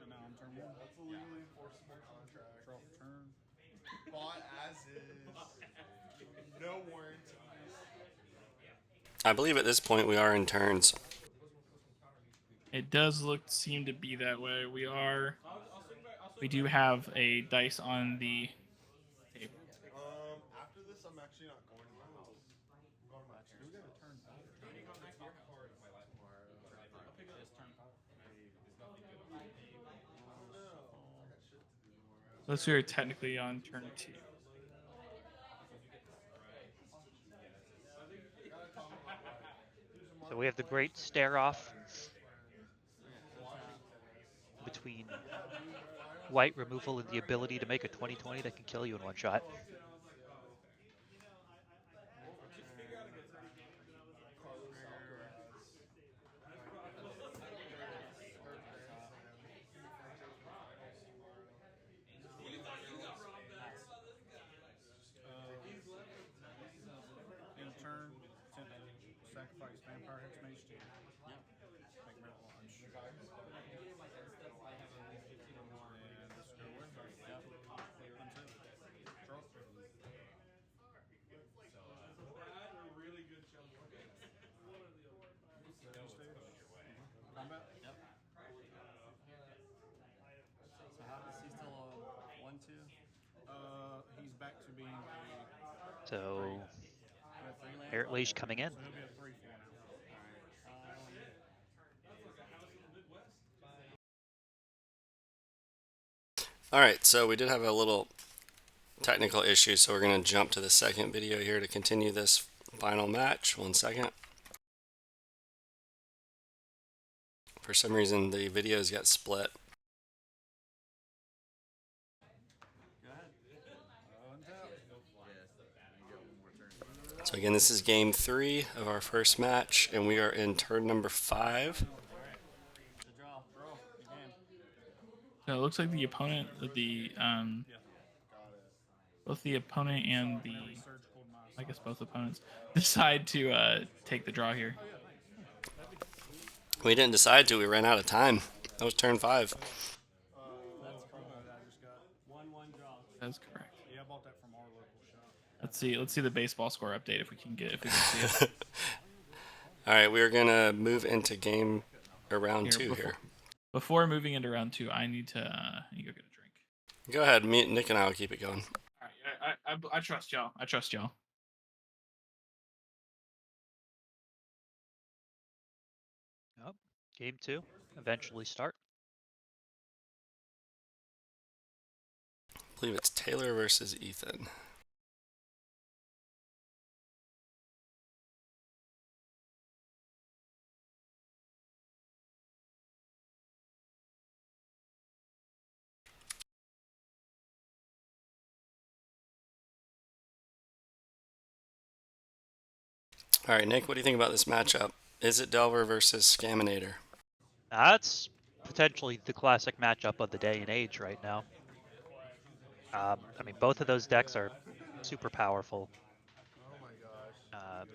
And now I'm turn 1. That's a legally enforceable contract. Draw for turn. Bought as is. No warranties. I believe at this point we are in turns. It does seem to be that way. We do have a dice on the table. After this, I'm actually not going to my house. I'm going to my Do we got a turn? Let's see, we're technically on turn 2. So we have the great stare off between white removal and the ability to make a 2020 that can kill you in one shot. In a turn, sacrifice Vampire Hex Mage to make Merit Launch. And this go away. Untap. Draw. being a So three land. Merit Leash coming in. So he'll be a 3/4 now. All right. All right, so we did have a little technical issue, so we're going to jump to the second video here to continue this final match. 1 second. For some reason, the videos got split. Go ahead. So again, this is game 3 of our first match, and we are in turn number 5. All right. Good draw. Draw. Good game. So it looks like the opponent, both the opponent and the, I guess both opponents, decide to take the draw here. We didn't decide to. We ran out of time. That was turn 5. That's promo that I just got. 1/1 draw. That's correct. Yeah, I bought that from our local shop. Let's see the baseball score update if we can see it. All right, we're going to move into game round 2 here. Before moving into round 2, I need to go get a drink. Go ahead. Nick and I will keep it going. All right, I trust y'all. I trust y'all. Oh, game 2 eventually start. I believe it's Taylor versus Ethan. All right, Nick, what do you think about this matchup? Is it Delver versus Scaminator? That's potentially the classic matchup of the day and age right now. I mean, both of those decks are super powerful. Oh my gosh.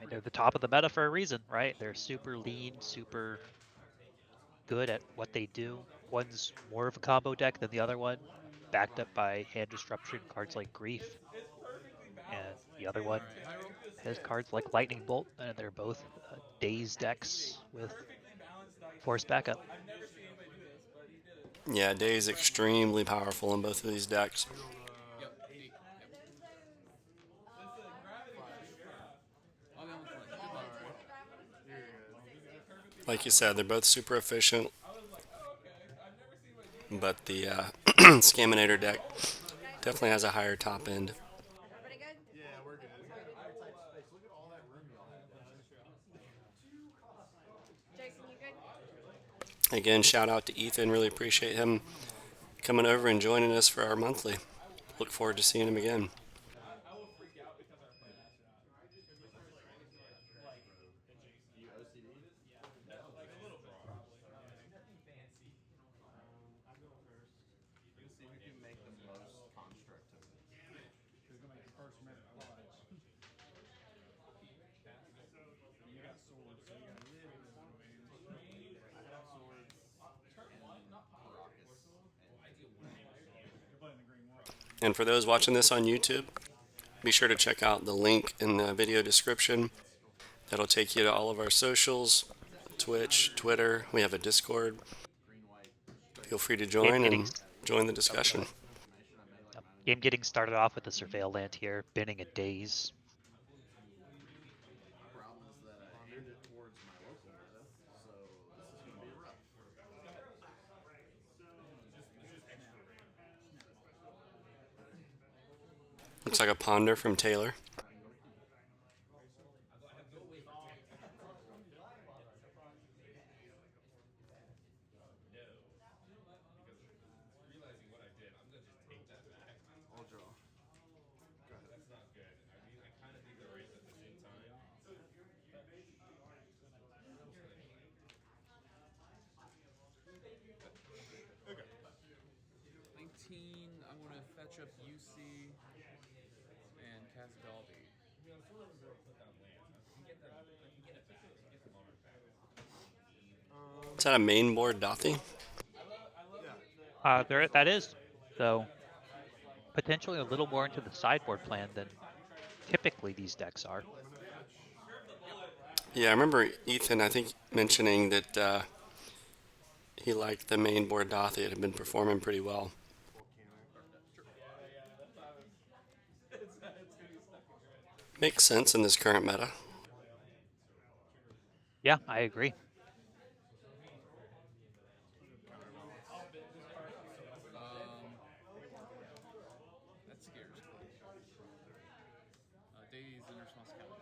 They're the top of the meta for a reason, right? They're super lean, super good at what they do. One's more of a combo deck than the other one, backed up by hand disruption cards like Grief, and the other one has cards like Lightning Bolt, and they're both Daze decks with force backup. Yeah, Day is extremely powerful in both of these decks. Like you said, they're both super efficient, but the Scaminator deck definitely has a higher top end. Yeah, we're good. Look at all that room y'all have. Jason, you good? Again, shout out to Ethan. Really appreciate him coming over and joining us for our monthly. Look forward to seeing him again. You OCD? I'm going first. Let's see who can make the most construct tokens. Who's gonna make the first minute? I watch. You got swords, so you got a little bit of advantage. I have swords and Maracas. You're playing the green one. And for those watching this on YouTube, be sure to check out the link in the video description. That'll take you to all of our socials, Twitch, Twitter. We have a Discord. Green white. Feel free to join Getting, and join the discussion. game getting started off with the Surveil land here, binning a Daze. Problem is that I aimed it towards my local meta, so this is gonna be rough. Looks like a ponder from Taylor. I'll draw. Go ahead. Okay. 19, I want to fetch up UC and cast Dalby. Is that a main board Dothy? That is. So potentially a little more into the sideboard plan than typically these decks are. Yeah, I remember Ethan, I think, mentioning that he liked the main board Dothy. It had been performing pretty well. Makes sense in this current meta. Yeah, I agree. That scares me. Days in response counter.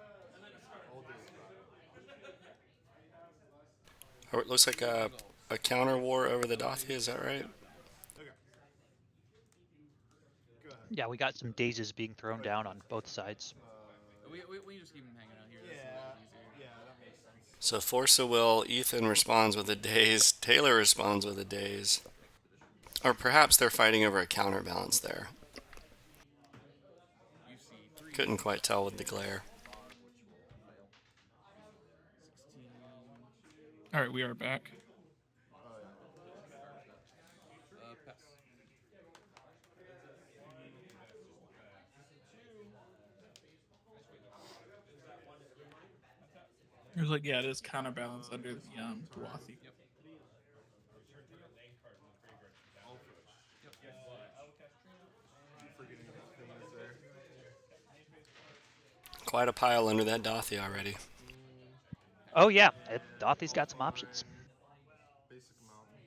All days. It looks like a counter war over the Dathia, is that right? Okay. Go ahead. Yeah, we got some dazes being thrown down on both sides. We just keep him hanging out here. That's a lot easier. Yeah, that makes sense. So force a will, Ethan responds with a daze, Taylor responds with a daze. Or perhaps they're fighting over a counterbalance there. You see 3. Couldn't quite tell with the glare. 16. All right, we are back. Pass. There's like, yeah, it is counterbalance under the Dwathi. Yep. All fresh. Yep. I'm forgetting about things there. Quite a pile under that Dathia already. Oh yeah, Dothy's got some options. Basic mountain.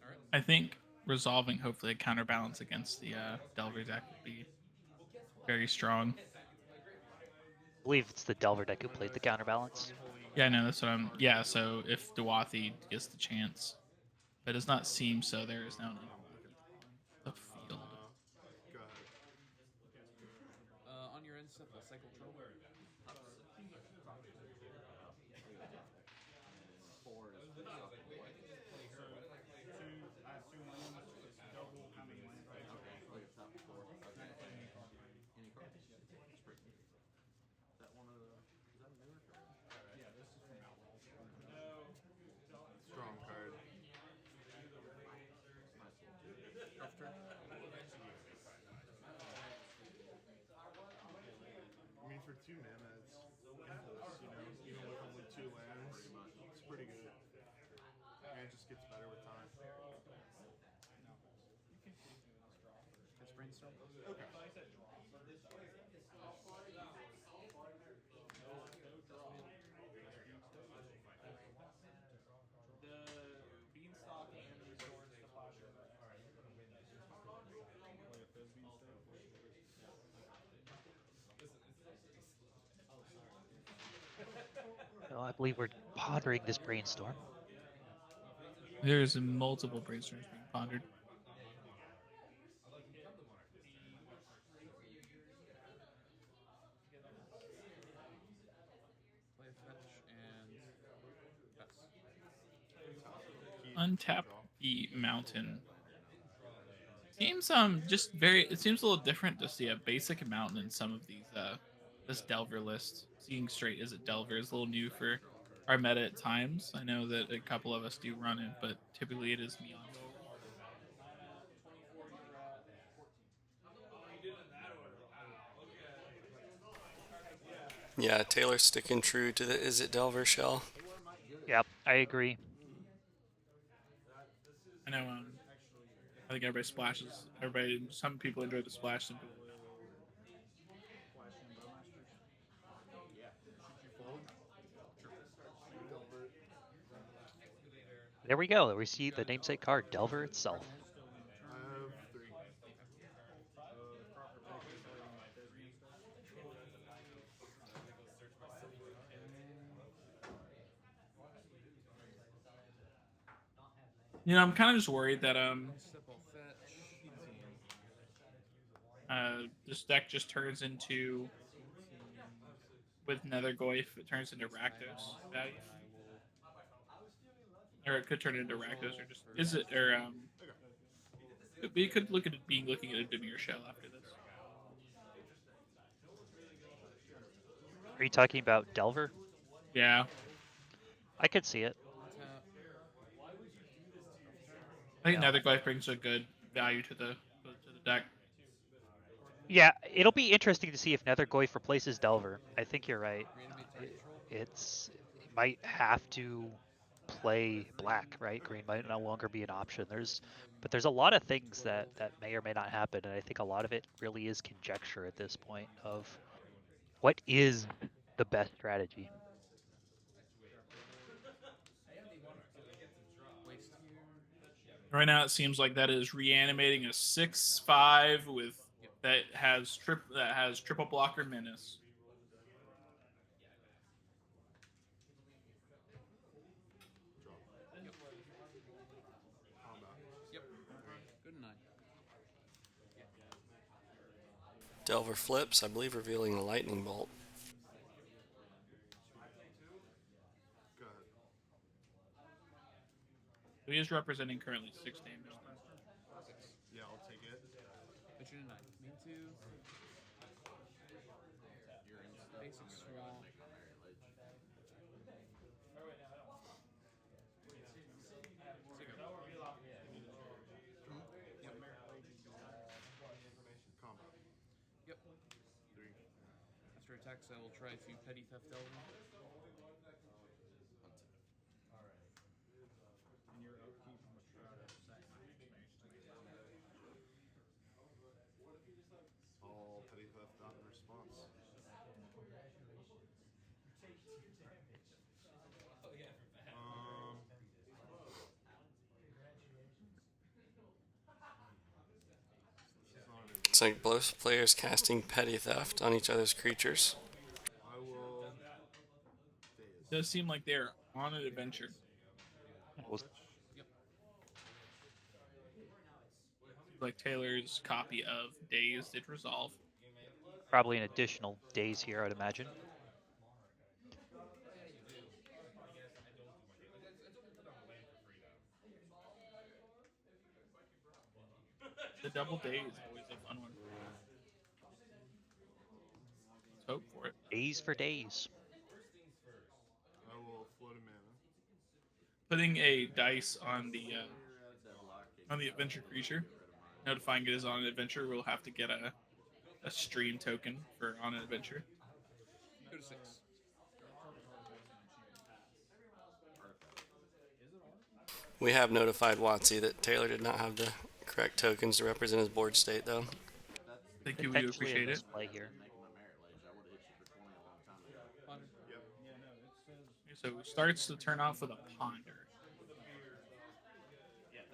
All right. I think resolving hopefully a counterbalance against the Delver deck would be very strong. I believe it's the Delver deck who played the counterbalance. Yeah, no, that's what I'm. Yeah, so if Dwathi gets the chance, but it does not seem so. There is now an the field. Go ahead. On your end step, a cycle troll. Strong card. Draw turn. I mean, for 2 mana, it's impulse, even with only 2 lands, it's pretty good. And it just gets better with time. That's brainstorm. Okay. The Bean-stalk and restores the flasher. So I believe we're pondering this brainstorm. There's multiple brainstorms being pondered. Play a fetch and pass. Untap the mountain. Seems just very. It seems a little different to see a basic mountain in some of these this Delver list. Seeing straight is it Delver is a little new for our meta at times. I know that a couple of us do run it, but typically it is Meon. Yeah, Taylor sticking true to the Is It Delver shell. Yep, I agree. I know. I think everybody splashes. Some people enjoy the splash. Some people. There we go. We see the namesake card, Delver itself. I have 3. I'm kind of just worried that Step, I'll fetch. this deck just turns into with Nether Goyf. It turns into Rakdos value. Or it could turn into Rakdos, or just is it or we could look at it being looking at a Dimir shell after this. Are you talking about Delver? Yeah, I could see it. Tap. I think Yeah. Nether Goyf brings a good value to the deck. Yeah, it'll be interesting to see if Nether Goyf replaces Delver. I think you're right. Reanimate target troll. It might have to play black, right? Green might no longer be an option. But there's a lot of things that may or may not happen, and I think a lot of it really is conjecture at this point of what is the best strategy. Waste here. Right now, it seems like that is reanimating a 6/5 with Yep. that has triple blocker menace. Drop. Yep. Combat. Yep. Good and 9. Delver flips, I believe, revealing the lightning bolt. Go ahead. So he is representing currently 6 damage. 6. Yeah, I'll take it. Put you to 9. Main 2. You're instantly Basic gonna swamp. make my Mary Ledge. Sicko. Combat. Yep. 3. After attacks, I will try to Petty Theft Delver. All petty theft out in response. This is not an It's like both players casting petty theft on each other's creatures. I will. It does seem like they're on an adventure. We'll Yep. Like Taylor's copy of Days did resolve. probably an additional days here, I'd imagine. The double day is always a fun one. Let's hope for it. Days for days. I will float a mana. Putting a dice on the Deadlock. adventure creature, notifying it is on an adventure. We'll have to get a stream token for on an adventure. Go to 6. We have notified WotC that Taylor did not have the correct tokens to represent his board state, though. Thank you, we do Potentially a appreciate it. misplay here. Making my Merit Ledge. I would have hit you for 20 a long time ago. Ponder. Yep. So starts the turn off with a ponder.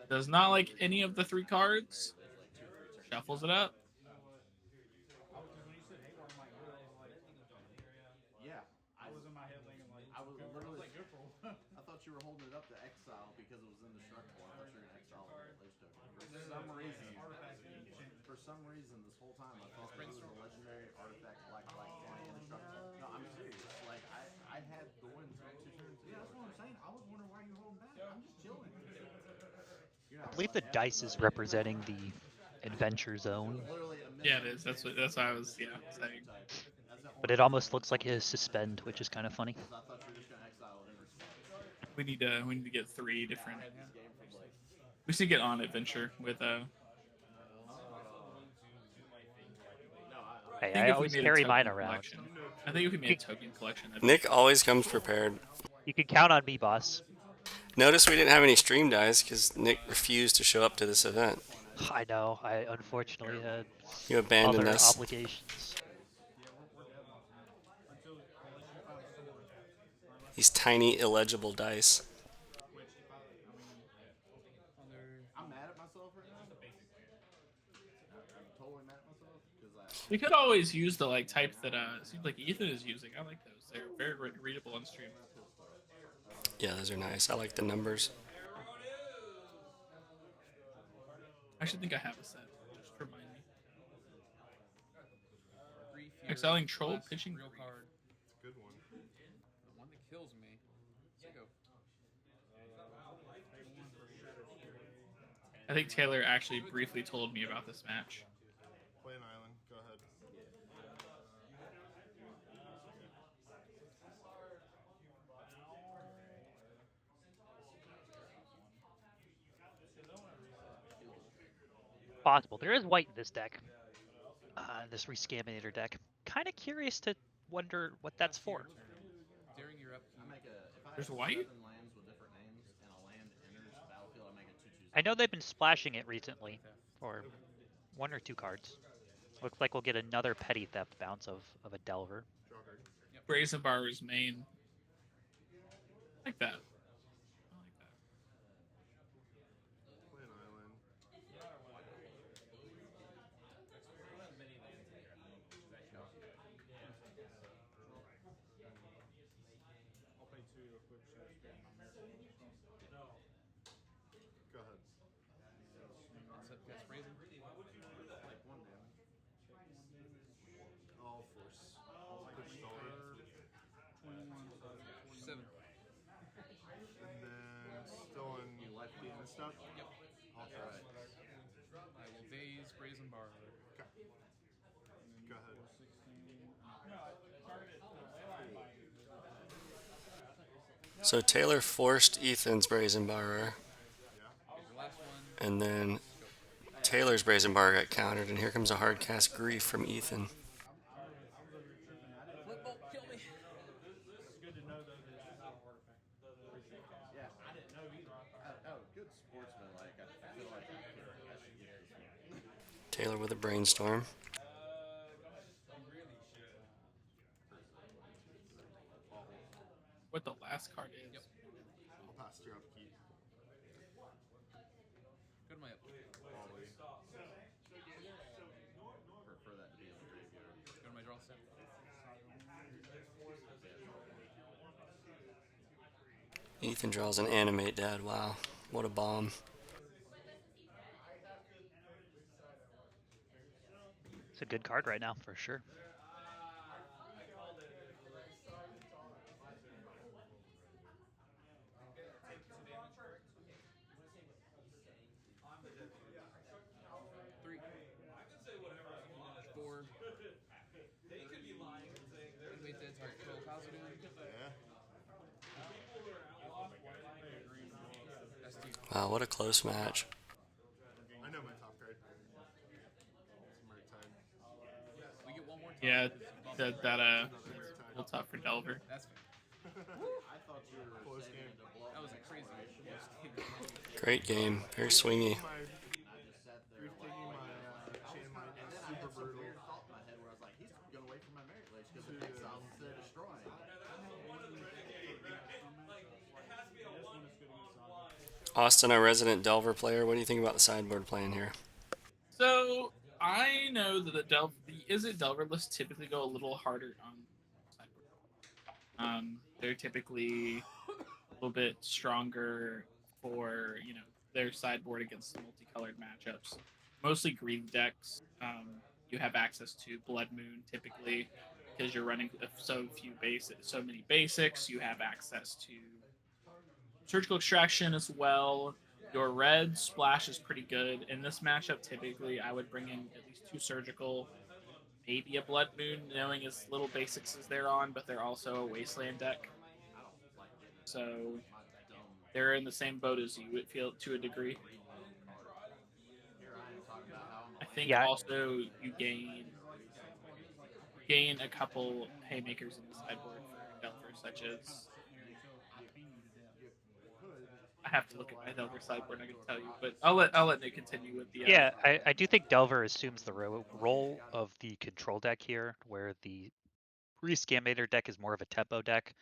Does not like any of the 3 cards. Shuffles it up. Yeah. I was in my head thinking like I was literally I thought you were holding it up to exile because it was indestructible. I thought you were gonna exile a Merit Ledge token. For some reason this whole time I thought it was a legendary artifact black 20 indestructible. No, I'm serious. Like I had the win 2 turns. Yeah, that's what I'm saying. I was wondering why you're holding back. I'm just chilling. I believe the dice is representing the adventure zone, Yeah, it is. That's what I was saying. but it almost looks like his suspend, which is kind of funny. I thought you were just gonna exile it in response. We need to get 3 different. I had this game from like We should get on adventure with no, Hey, think I if we always made a carry token mine around. collection. I think if we made a token collection, that'd be Nick always comes prepared. You can count on me, boss. Notice we didn't have any stream dice because Nick refused to show up to this event. I know. I unfortunately had You abandoned other us. obligations. These tiny, illegible dice. Ponder. I'm mad at myself right now. I'm totally mad at myself because We could always use the type that it seems like Ethan is using. I like those. They're very readable on stream. Yeah, those are nice. I like the numbers. I actually think I have a set. Just remind me. Grief here. Exiling Troll, Last pitching real Grief. card. It's a good one. The one that kills me. Sicko. I think Taylor actually briefly told me about this match. Play an island. Go ahead. Possible. There is white in this deck. This Rescaminator deck. Kind of curious to wonder what that's for. During your upkeep, I make a if I There's have white? 7 lands with different names, I know they've been splashing it recently for one or two cards. Looks like we'll get another petty theft bounce of a Delver. Draw card. Brazen Barber's main. I like that. I like that. Play an island. I'll pay 2 to quick show spin my miracle. Go ahead. Cast Brazen. Take 1 damage. I'll force. Push Delver. 21, so 7. 41. And then still in You life the end stuff. Yep. I'll That's try. right. I will phase Brazen Bar. Okay. Go ahead. 16. So Taylor forced Ethan's Brazen Borrower, Yeah. Here's your last one. and then Go. Taylor's Brazen Borrower got countered, and here comes a hard cast Grief from Ethan. Flip bolt, kill me. It's good to know, though, that it's not an artifact. Yeah, I didn't know either. Oh, good sportsman. Like, I feel like I should get this one. Taylor with a Brainstorm. What the last card is. Yep. I'll pass your upkeep. Go to my upkeep. Volley. Prefer that to be in the graveyard. Go to my draw step. Ethan draws an Animate Dad. Wow, what a bomb. It's a good card right now for sure. Three. 4. Animate Dead target control Khazad-dûm. Yeah. That's 2. Wow, what a close match. I know my top card. Smart time. We get one more time. Yeah, that Smart time. real tough for Delver. That's fair. I thought you were Close saying game. to blow That was a crazy game. Great game, very swingy. My I just sat there Grief taking my chain line and is then I super had some brutal. weird thought in my head where I was like, he's gonna wait for my merit list because it To, exiles instead of destroying. Austin, our resident Delver player, what do you think about the sideboard playing here? So I know that the Izzet Delver lists typically go a little harder on sideboard. They're typically a little bit stronger for their sideboard against multicolored matchups. Mostly green decks. You have access to Blood Moon typically because you're running so many basics. You have access to Surgical Extraction as well. Your red splash is pretty good. In this matchup, typically I would bring in at least 2 surgical, maybe a Blood Moon, knowing as little basics as they're on, but they're also a Wasteland deck. So they're in the same boat as you, it feel to a degree. I think Yeah. also you gain a couple haymakers in the sideboard for Delver, such as I have to look at my Delver sideboard. I can tell you, but I'll let Nick continue with the. Yeah, I do think Delver assumes the role of the control deck here, where the Rescamator deck is more of a tempo deck.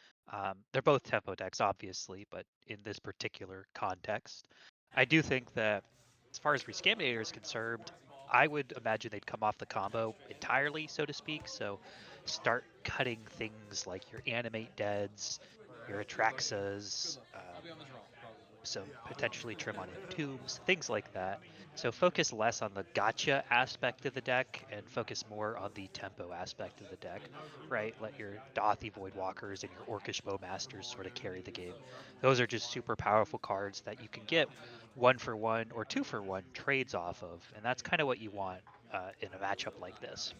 They're both tempo decks, obviously, but in this particular context, I do think that as far as Rescamator is concerned, I would imagine they'd come off the combo entirely, so to speak. So start cutting things like your Animate Deads, your Atraxas, I'll be on the draw, probably. some potentially trim on Entombs, things like that. So focus less on the gotcha aspect of the deck and focus more on the tempo aspect of the deck, right? Let your Dothy Voidwalkers and your Orcish Bowmasters sort of carry the game. Those are just super powerful cards that you can get 1-for-1 or 2-for-1 trades off of, and that's kind of what you want in a matchup like this.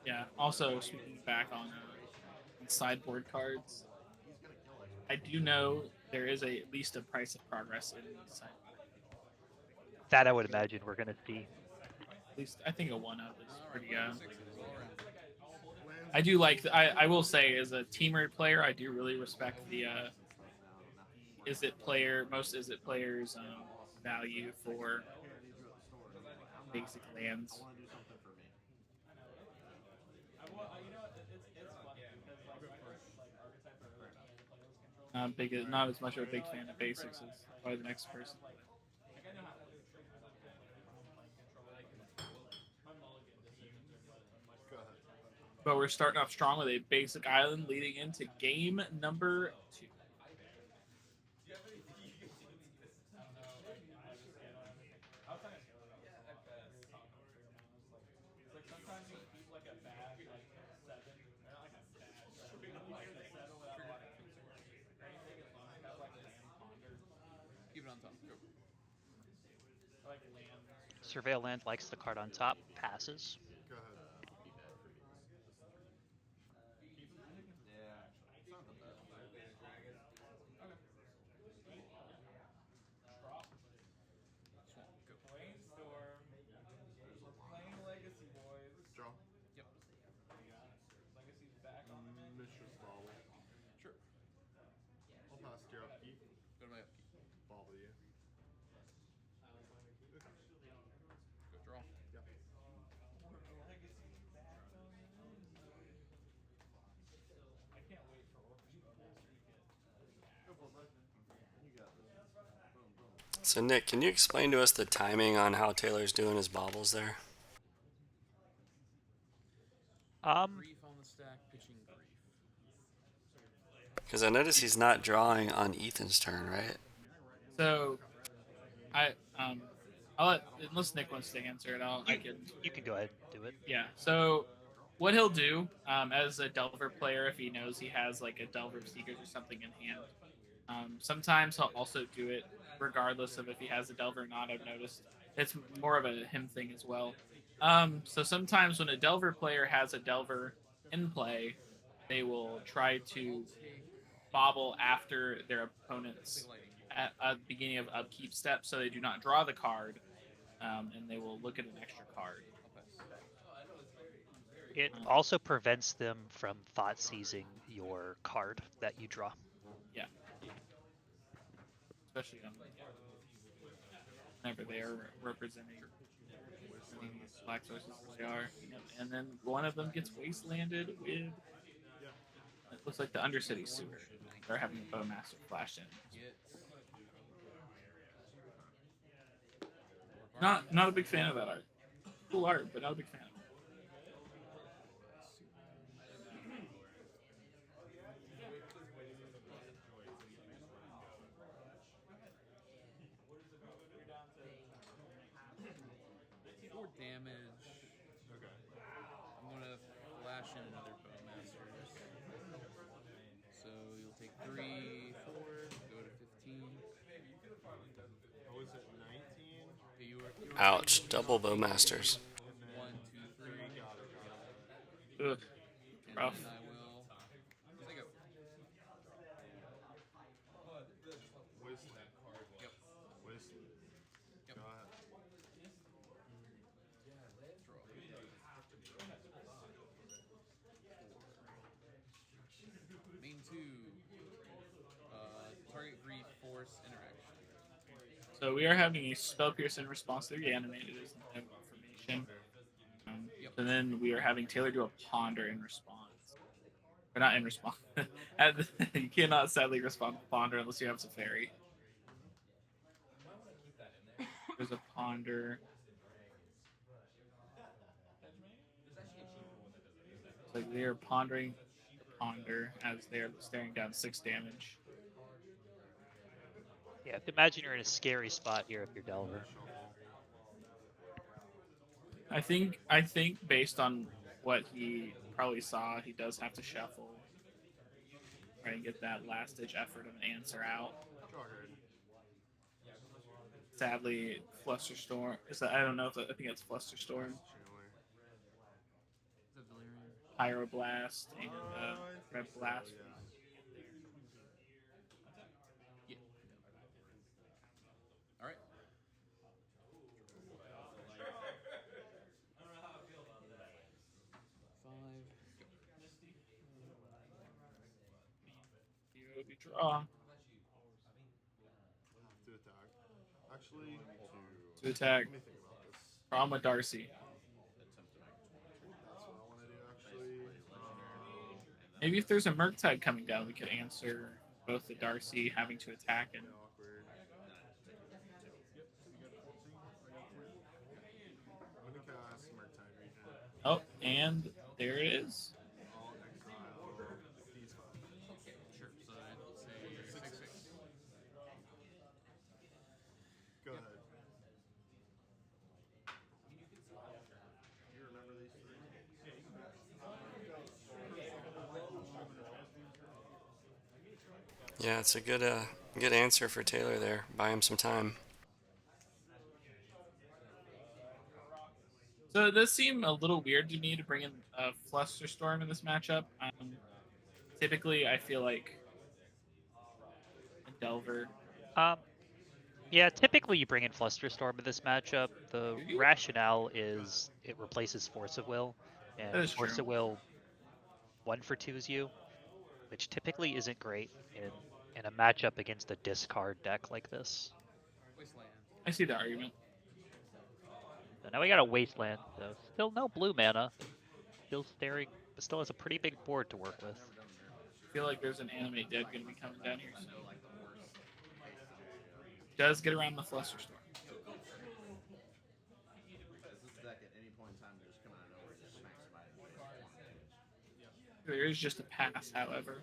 Yeah. Also, speaking back on sideboard cards, I do know there is at least a price of progress in the sideboard. That I would imagine we're going to see. At least I think a 1-up is pretty. Sixes all around. I do like. I will say, as a teamer player, I do really respect the is it player most is it players value for Okay, I need you at the store. And I'm like, I'm not. basic I lands. want to do something for me. Not as much of a big fan of basics as probably the next person. Go ahead. But we're starting off strong with a basic island leading into game number 2. Keep it on top. Go. Surveil land likes the card on top, passes. Go ahead. Be bad for you. Yeah, actually, it's not the best. Swamp. Go. There's a lot. Draw. Yep. Mistress Bobble. Sure. I'll pass to your upkeep. Go to my upkeep. Bobble you. Okay. Go draw. Yep. Go for it, bud. You got this. Boom, boom. So Nick, can you explain to us the timing on how Taylor's doing his baubles there? Grief on the stack, pitching grief. Because I notice he's not drawing on Ethan's turn, right? So I I'll let unless Nick wants to answer it. I can. You can go ahead and do it. Yeah. So what he'll do as a Delver player, if he knows he has like a Delver of Seekers or something in hand, sometimes he'll also do it regardless of if he has a Delver or not. I've noticed it's more of a him thing as well. So sometimes when a Delver player has a Delver in play, they will try to bobble after their opponents at the beginning of upkeep step, so they do not draw the card, and they will look at an extra card. I'll pass. It also prevents them from thought seizing your card that you draw. Yeah, especially whenever they are representing any black sources where they are. Yep. And then one of them gets wastelanded with. It looks like the Undercity Sewer. They're having a Bowmaster flash in. Get. Not a big fan of that art. Cool art, but not a big fan of it. Four damage. Okay. I'm gonna flash in another Bowmasters. So you'll take 3, 4, go to 15. What was it? 19? Okay, you were Ouch, double Bowmasters. And then 1, 2, 3. Got it, got it. Ugh, And rough. then I will take a Wisdom. Yep. Wisdom. Yep. Go ahead. Draw. Main 2. Target grief force interaction. So we are having a spell pierce in response to the animated as no information. Yep. And then we are having Taylor do a ponder in response. Or not in response. You cannot sadly respond to ponder unless you have Safari. There's a ponder. It's like they are pondering the ponder as they are staring down 6 damage. Yeah, imagine you're in a scary spot here if you're Delver. Shuffle. I think based on what he probably saw, he does have to shuffle. Try and get that last ditch effort of an answer out. Draw card. Sadly, Flusterstorm. I don't know if I think it's Flusterstorm, Chandler. Is that Delirium? Pyroblast, and I Red think so, Blast. yeah. Yeah. Alright. 5. Go. You draw. actually To attack let me think about this. Trauma Darcy. Attempt to make That's what I want to do actually. Maybe if there's a Murktide coming down, we could answer both the Darcy having to attack and. Awkward. I'm gonna cast Murktide Regent. Oh, and there it is. I'll exile these 5. Sure. So it's a 6/6. Go ahead. Do you remember these 3? Yeah, it's a good answer for Taylor there. Buy him some time. So it does seem a little weird to me to bring in a Flusterstorm in this matchup. Typically, I feel like a Delver. Yeah, typically you bring in Flusterstorm in this matchup. The Do you? rationale is it replaces Force of Will, That and is Force true. of Will 1-for-2s you, which typically isn't great in a matchup against a discard deck like this. Wasteland. I see the argument. So now we got a Wasteland, so still no blue mana. Still staring, but still has a pretty big board to work with. I feel like there's an Animate Dead going to be coming down here soon. like the worst case scenario. Does get around the Flusterstorm. Because this deck at any point in time can just come out of nowhere and just smack somebody in the face. There is just a pass, however.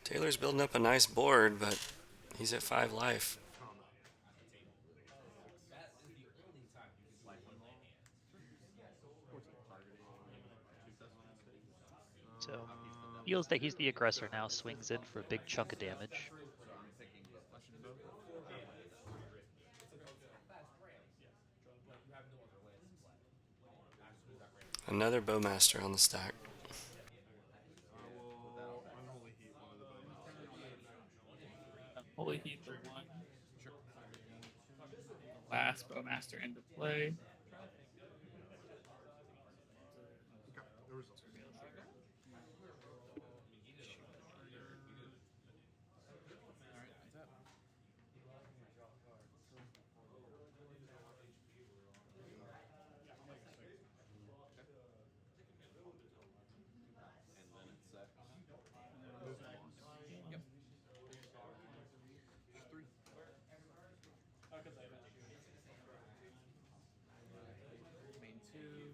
Taylor's building up a nice board, but he's at 5 life. So feels that he's the aggressor now, swings in for a big chunk of damage. So I'm picking Another Bowmaster on the stack. I will Unholy Heat one of the Bowmasters. Holy Heat the one. The last Bowmaster into play. Okay, the result.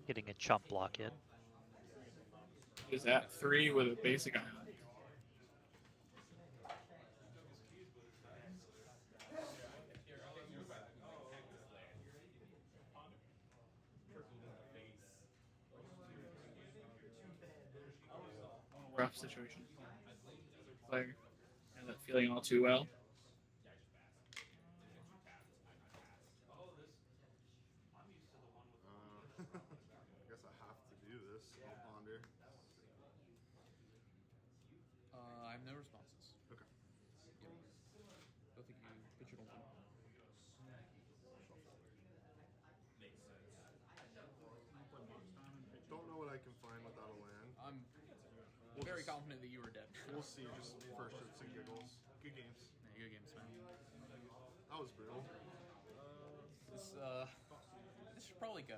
Getting a chump block in. Is at 3 with a basic island. Rough situation. Player. And that feeling all too well. I guess I have to do this. I'll ponder. I have no responses. Okay. Don't think you pitch it open. Don't know what I can find without a land. I'm very confident that you were dead. We'll see. Just for shits and giggles. Good games. Yeah, good games, man. That was brutal. This should probably go.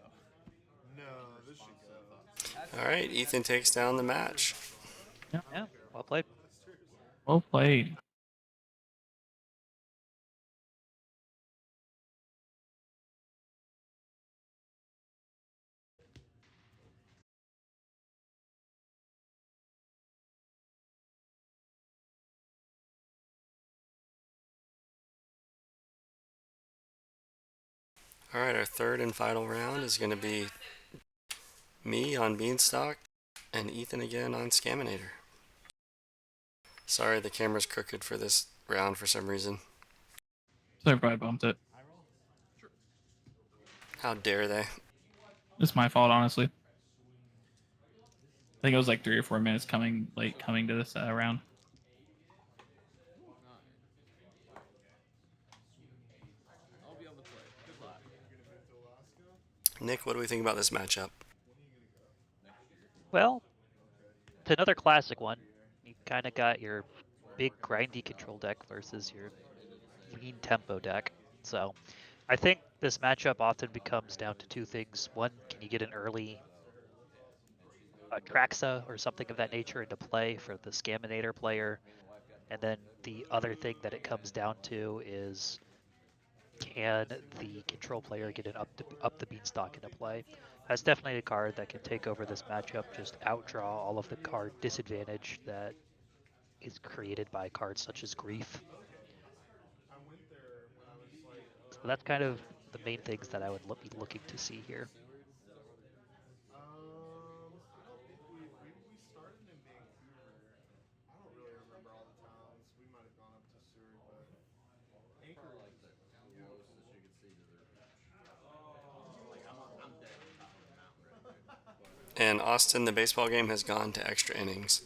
No, this should go. All right, Ethan takes down the match. Yeah, well played. Well played. All right, our third and final round is going to be me on Bean-stalk and Ethan again on Scaminator. Sorry, the camera's crooked for this round for some reason. So I probably bumped it. How dare they? It's my fault, honestly. I think it was like 3 or 4 minutes coming to this round. Nine. I'll be able to play. Good luck. You're gonna move to Alaska? Nick, what do we think about this matchup? When are you gonna go? Next year. Well, Okay. it's another classic one. You kind of got your big grindy control deck versus your lean tempo deck. So I think this matchup often becomes down to two things. One, can you get an early Traxa or something of that nature into play for the Scaminator player? And then the other thing that it comes down to is can the control player get an up the beanstalk into play? That's definitely a card that can take over this matchup, just outdraw all of the card disadvantage that is created by cards such as Grief. I went there when I was like, So that's kind of the main things that I would be looking to see here. Seward? Is that where they're going? I don't think we started in Vancouver. I don't really remember all the towns. We might have gone up to Seward, but Probably like the closest you could see to their beach. Like I'm dead on top of the mountain right here. And Austin, the baseball game has gone to extra innings.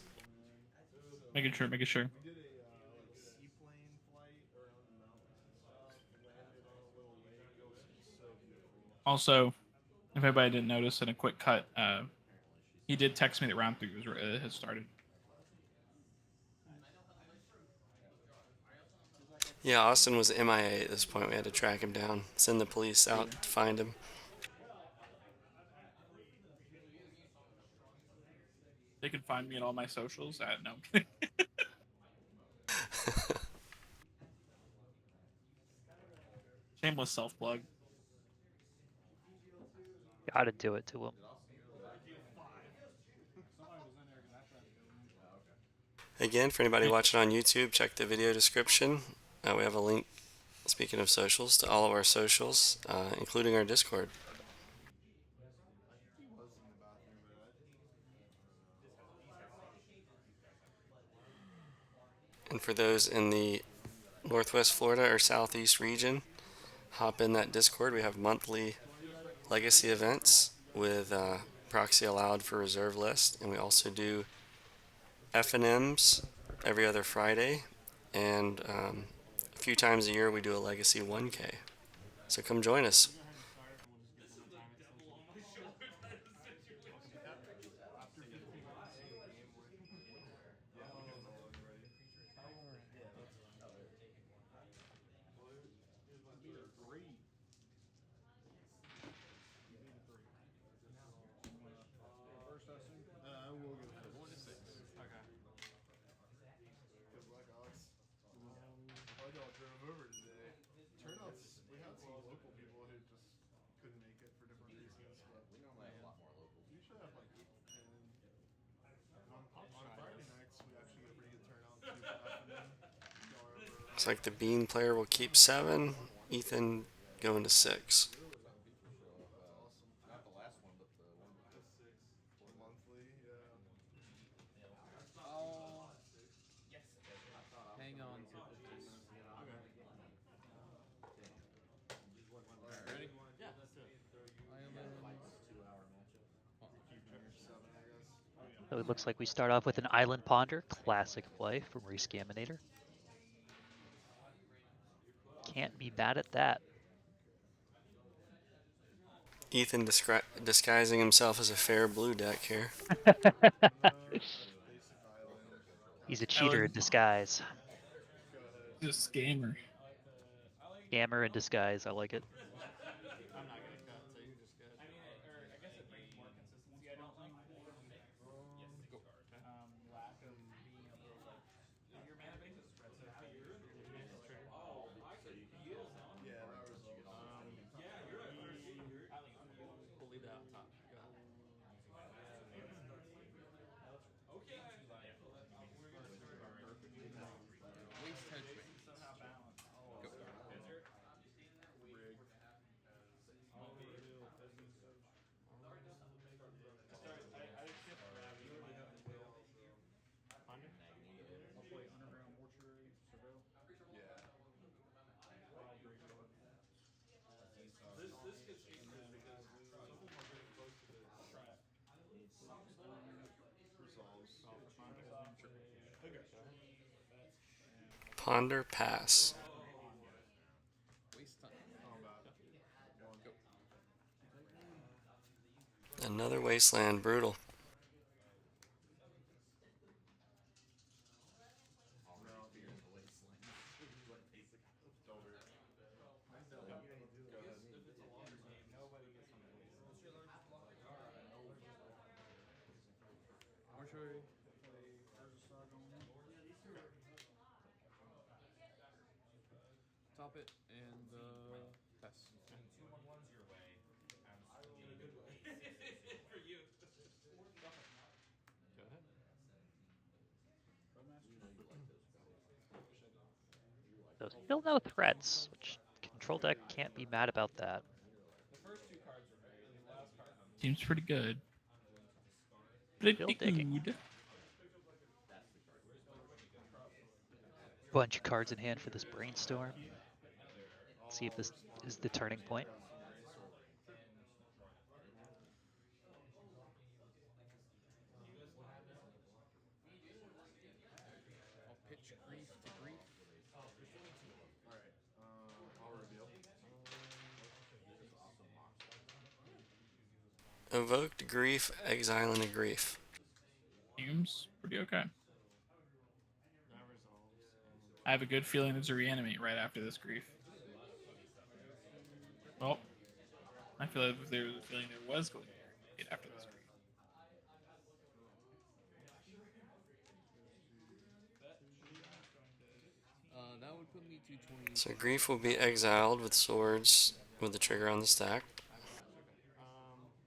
Making sure, making sure. we did a like seaplane flight around the mountain and stuff. Landed on a little lake. It was so beautiful. Also, if anybody didn't notice, in a quick cut, Apparently she's he did text me that round 3 has started. Yeah, Austin was MIA at this point. We had to track him down, send the police out to find him. They can find me at all my socials at no. Shameless self plug. Got to do it to him. Again, for anybody watching on YouTube, check the video description. We have a link, speaking of socials, to all of our socials, including our Discord. I think he was in the bathroom, but And for those in the Northwest Florida or Southeast region, hop in that Discord. We have monthly legacy events with proxy allowed for reserve list, and we also do F&Ms every other Friday, and a few times a year we do a legacy 1K. So come join us. after 15 minutes of the game, yeah, we can roll already. Yeah, that's fine. Three. You beat a three. First, I assume. I will go I'm going to first. 6. Okay. Good luck, Alex. I y'all drove over today. Turnouts, we had some local people who just couldn't make it for different reasons, but We normally have a lot more locals. we usually have like 8 to 10. On Friday nights, we actually get a pretty good turnout too for afternoon. Y'all are over Looks like the Bean player will keep 7. Ethan going to 6. We were having people show up. That's awesome. Not the last one, but the one before. Monthly, yeah. I'll hang on to the 2. Okay. Ready? Yeah, that's it. Islands. 2-hour matchup. Or 7, I guess. So it looks like we start off with an Island Ponder, classic play from Rescaminator. Can't be bad at that. Ethan disguising himself as a fair blue deck here. Basic island. He's a cheater in disguise. Go ahead. Just scammer. Scammer in disguise. I like it. I'm not gonna cut, so you just cut. Lack of being able to like your mana base is spread so thin. Yeah, that results. We'll leave that on top. Go ahead. Waste Hedgeman. Somehow balanced. Go. Rigged. Ponder Pass. Waste time. Go. Another Wasteland. Brutal. No, here's the wasteland. Is what basically. Dover. Go ahead. If it's a longer game, nobody gets on the waste. What's your largest block? Alright. Mortuary. Play Urza Saga on one. Top it and pass. 2-1-1's your way. In a good way. For you. Go ahead. You know you like those colors. You like So all still those no colors. threats, which control deck can't be mad about that. The first two cards are great. The last card. Seems pretty good. Still Pretty digging. good. That's the card. Bunch of cards in hand for this brainstorm. See if this is the turning point. I'll pitch grief to grief. Alright, I'll reveal. Just awesome mock Evoked Grief, Exiling a Grief. Seems pretty okay. That resolves. I have a good feeling there's a reanimate right after this grief. Well, I feel like there was a feeling there was going to be a reanimate after this grief. That would put me to 20. So Grief will be exiled with swords with the trigger on the stack. Okay.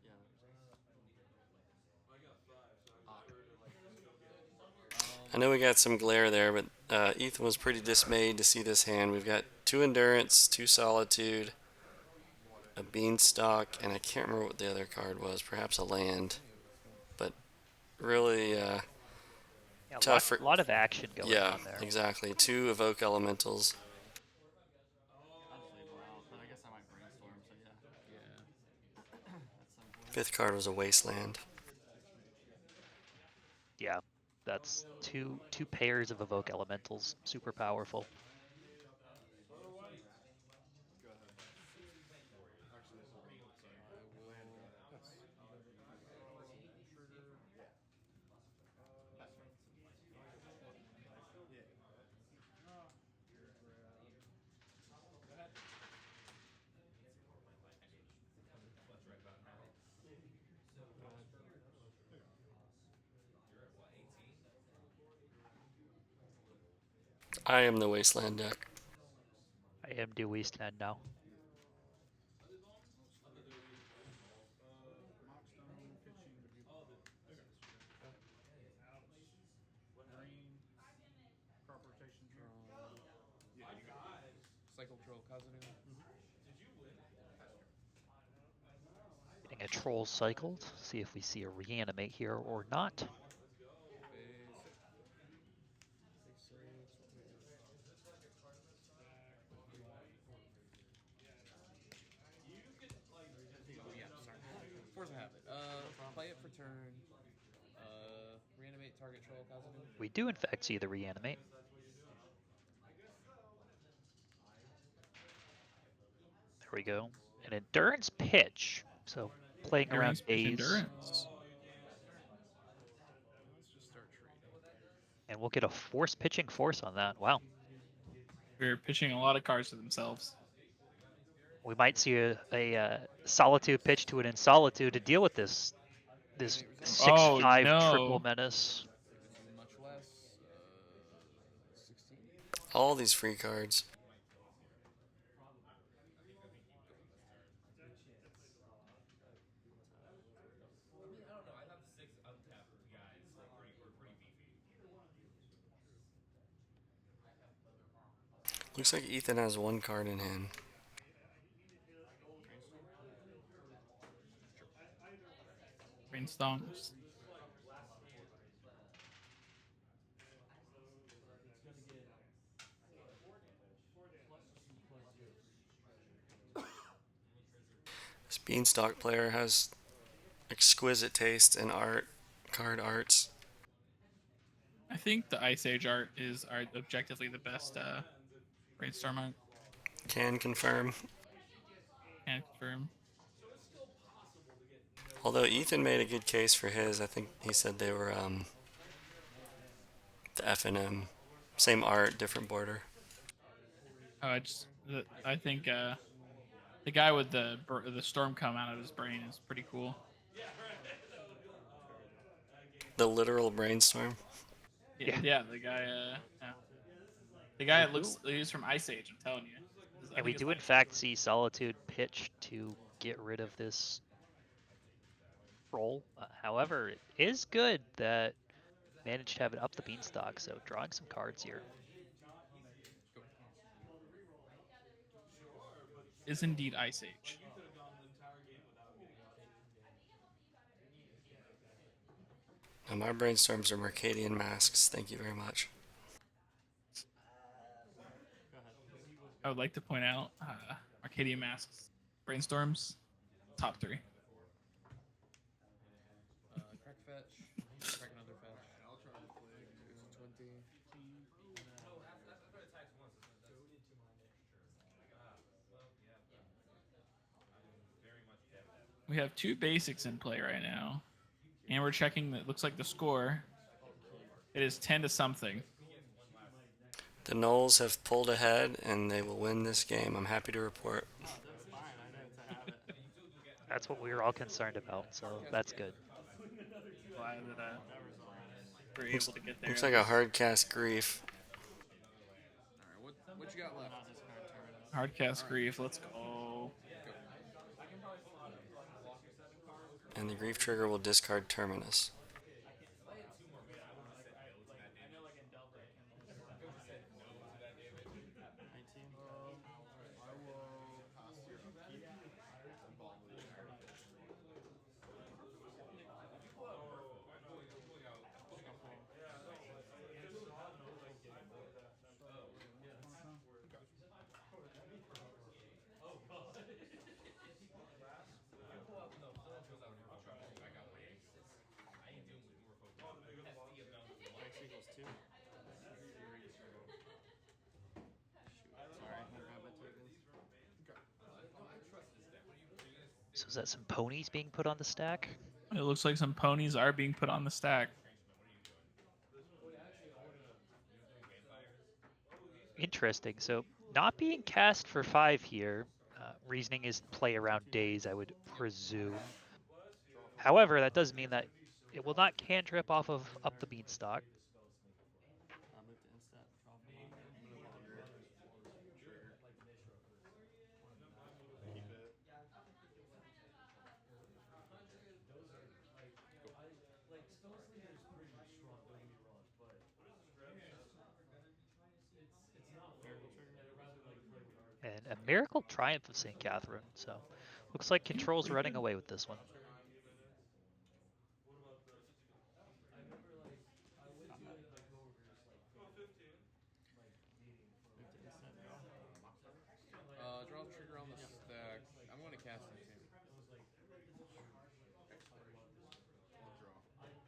Yeah, that resolves. I got 5, so I was Ah. worried if still get. I know we got some glare there, but Ethan was pretty dismayed to see this hand. We've got 2 Endurance, 2 Solitude, a Bean-stalk, and I can't remember what the other card was. Perhaps a land. But really Yeah, tough for... lot of action going Yeah, on there. exactly. 2 Evoke Elementals. I'll just leave them out, but I guess I might brainstorm, so yeah. Yeah. At some point. 5th card was a Wasteland. Yeah, that's two pairs of evoke elementals, super powerful. Go ahead. Actually, this is wrong. Sorry. I will Land go. pass. Trigger. Pass. Yeah. Here's grab. Let's right about now. Go ahead. You're at what, 18? I am the Wasteland deck. I am due Wasteland now. Mockstone pitching. Green. Crop rotation here. Yeah, you got it. Cycle Troll Kazanu. Did you win? Getting a troll cycled. See if we see a reanimate here or not. Let's go. Basics. What we got? You can, like, Oh yeah, sorry. Force a habit. Play it for turn. Reanimate target troll Kazanu. We do in fact see the reanimate. There we go. An endurance pitch. So playing around Endurance, pitch days. endurance. Let's just start trading. And we'll get a force pitching force on that. Wow. We're pitching a lot of cards to themselves. We might see a solitude pitch to an insolitude to deal with this Reanimate resolve. 6/5 no. triple menace. Give it to much less. 16. All these free cards. I mean, I don't know. I have 6 untapped guys. Like, we're pretty beefy. Looks like Ethan has 1 card in hand. Brainstorms. This Bean-stalk player has exquisite taste in art, card arts. think the Ice Age art is objectively the best brainstorm art. Can confirm. Can confirm. Although Ethan made a good case for his, I think he said they were the F&M, same art, different border. Oh, I think the guy with the storm come out of his brain is pretty cool. The literal brainstorm. Yeah, the guy. Yeah. The guy looks. He's from Ice Age. I'm telling you. And we do in fact see Solitude pitch to get rid of this roll. However, it is good that managed to have it up the Bean-stalk, so drawing some cards here. Is indeed Ice Age. And my brainstorms are Mercadian masks. Thank you very much. I would like to point out Arcadia Masks brainstorms top 3. Crack fetch. Crack another fetch. I'll try to play. 20. We have 2 basics in play right now, and we're checking that. Looks like the score. It is 10 to something. The Knolls have pulled ahead, and they will win this game. I'm happy to report. That's fine. I know to have it. That's what we were all concerned about, so that's good. Glad that we're able to get there. Looks like a hard cast grief. Alright, what you got left? Hard cast grief. Let's go. And the grief trigger will discard Terminus. 19. I will pass your upkeep and bomb the X equals 2. Sorry, I grab my tokens. So is that some ponies being put on the stack? It looks like some ponies are being put on the stack. Interesting. So not being cast for 5 here. Reasoning is play around days, I would presume. However, that does mean that it will not cantrip off of up the Bean-stalk. Move to instep. Draw 1. Move on your trigger. Keep it. Miracle trigger. And a Miracle Triumph of St. Catherine. So looks like Control's running away with this one. Move to instep. Draw. Draw trigger on the stack. I'm going to cast it too. I'll draw. Yep, that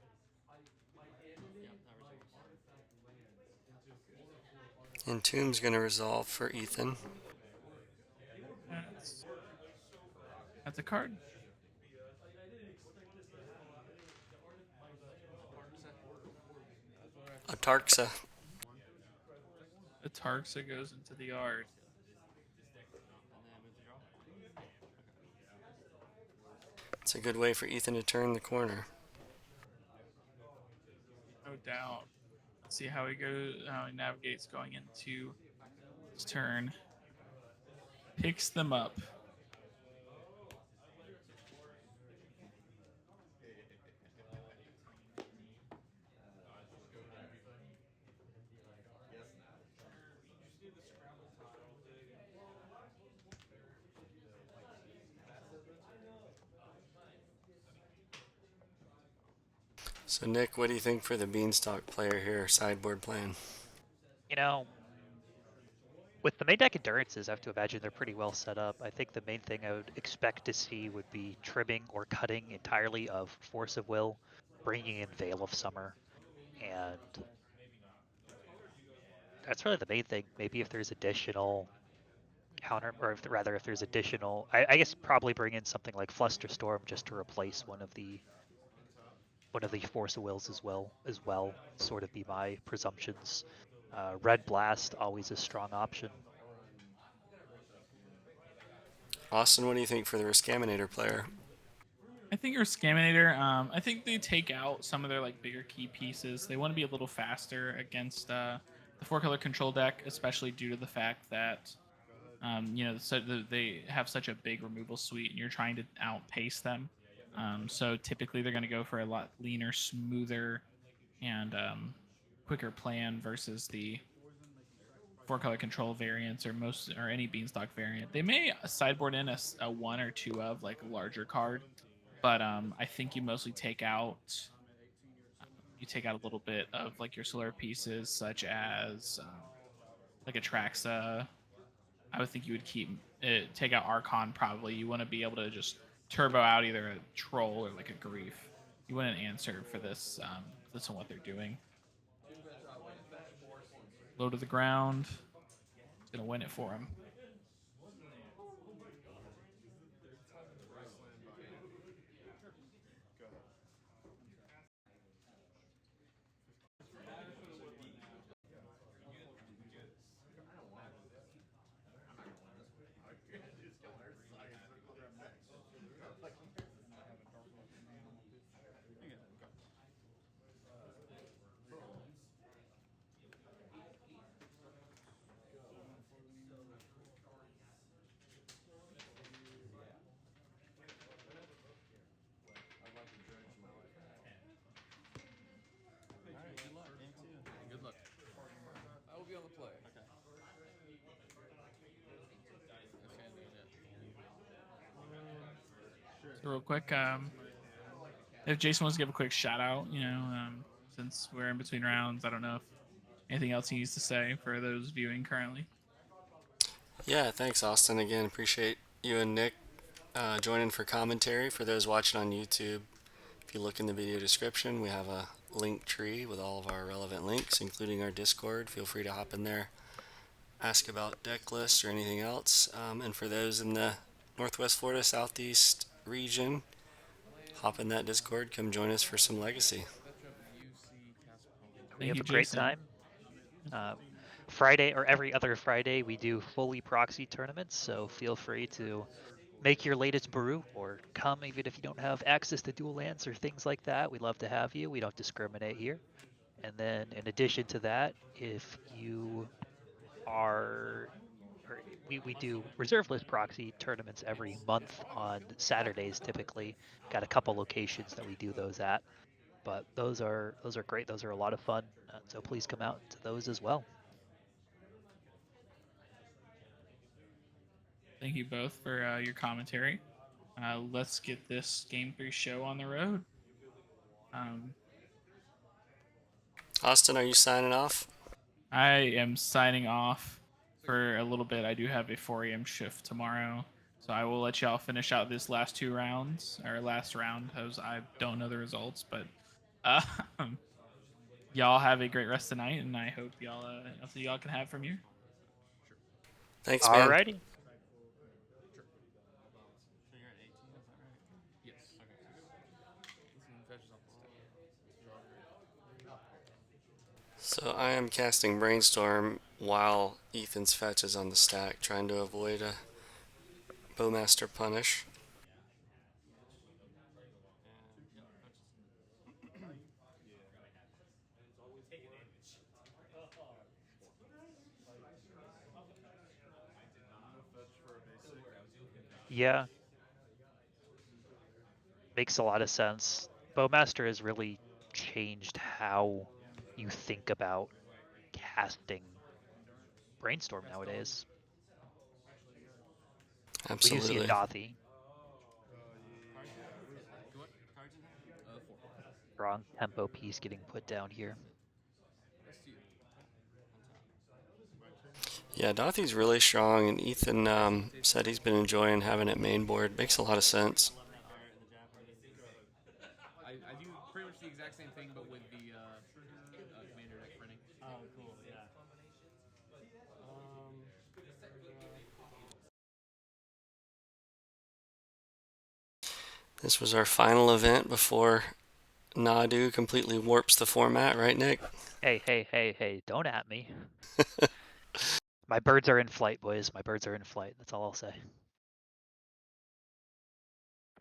resolves. Entomb's going to resolve for Ethan. That's a card. A Tarxa. The Tarxa goes into the yard. And then move to draw. It's a good way for Ethan to turn the corner. No doubt. Let's see how he goes. How he navigates going into his turn. Picks them up. So Nick, what do you think for the Bean-stalk player here, sideboard plan? You know, with the main deck endurances, I have to imagine they're pretty well set up. I think the main thing I would expect to see would be trimming or cutting entirely of Force of Will, bringing in Veil of Summer, and that's really the main thing. Maybe if there's additional counter, or if there's additional, I guess probably bring in something like Flusterstorm just to replace one of the Force of Wills as well. Sort of be my presumptions. Red Blast always a strong option. Austin, what do you think for the Riscaminator player? I think your Scaminator, I think they take out some of their like bigger key pieces. They want to be a little faster against the 4-color control deck, especially due to the fact that they have such a big removal suite, and you're trying to outpace them. So typically they're going to go for a lot leaner, smoother, and quicker plan versus the 4-color control variants or any Bean-stalk variant. They may sideboard in a one or two of like a larger card, but I think you take out a little bit of like your solar pieces, such as like a Traxa. I would think you would take out Archon probably. You want to be able to just turbo out either a troll or like a grief. You want an answer for this and what they're doing. Low to the ground. It's gonna win it for him. Alright, good luck. Game 2. Good luck. I will be on the play. Okay. So real quick, if Jason wants to give a quick shout out, since we're in between rounds, I don't know if anything else he needs to say for those viewing currently. Yeah, thanks, Austin. Again, appreciate you and Nick joining for commentary. For those watching on YouTube, if you look in the video description, we have a link tree with all of our relevant links, including our Discord. Feel free to hop in there, ask about deck lists or anything else. And for those in the Northwest Florida, Southeast region, hop in that Discord. Come join us for some Legacy. We Thank have you, a great Jason. time. Uh, Friday or every other Friday, we do fully proxy tournaments, so feel free to make your latest brew or come even if you don't have access to dual lands or things like that. We'd love to have you. We don't discriminate here. And then in addition to that, if you are or we do reserve list proxy tournaments every month on Saturdays typically. Got a couple locations that we do those at. But those are great. Those are a lot of fun. So please come out to those as well. Thank you both for your commentary. Let's get this Game 3 show on the road. Austin, are you signing off? I am signing off for a little bit. I do have a 4 a.m. shift tomorrow. So I will let y'all finish out this last 2 rounds, or last round, because I don't know the results. But uh, y'all have a great rest of the night, and I hope I'll see y'all can have from here. Thanks, man. Alrighty. So you're at 18, is that right? Yes. Okay. Listen, fetches off the stack. So I am casting Brainstorm while Ethan's fetch is on the stack, trying to avoid a Bowmaster punish. Yeah, makes a lot of sense. Bowmaster has really changed how you think about casting Brainstorm nowadays. We do see a Absolutely. Dothy. What cards in there? 4. Strong tempo piece getting put down here. Rest to you. Yeah, Dothy's really strong, and Ethan said he's been enjoying having it main board. Makes a lot of sense. I do pretty much the exact same thing, but with the commander deck printing. Oh, cool, yeah. This was our final event before Nadu completely warps the format, right, Nick? Hey, hey, hey, hey, don't at me. My birds are in flight, boys. My birds are in flight. That's all I'll say.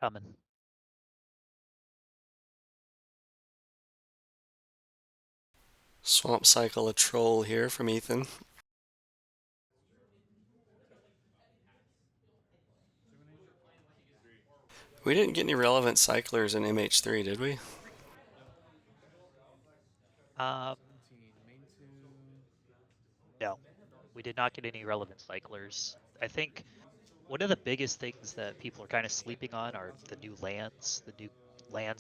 Coming. Swamp Cycle a troll here from Ethan. We didn't get any relevant cyclers in MH3, did we? Um, 17. Main 2. no, we did not get any relevant cyclers. I think one of the biggest things that people are kind of sleeping on are the new lands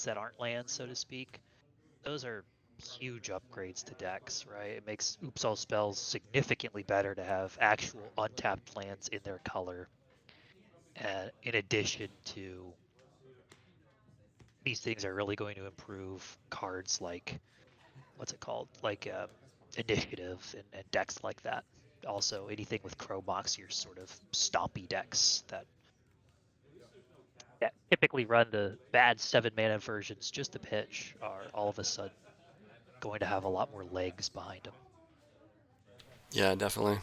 that aren't lands, so to speak. Those are huge upgrades to decks, right? It makes Oops All Spells significantly better to have actual untapped lands in their color. And in addition to these things are really going to improve cards like what's it called? Like initiative and decks like that. Also, anything with Crow Mox, your sort of stompy decks that typically run the bad 7 mana versions just to pitch are all of a sudden going to have a lot more legs behind them. Yeah, definitely.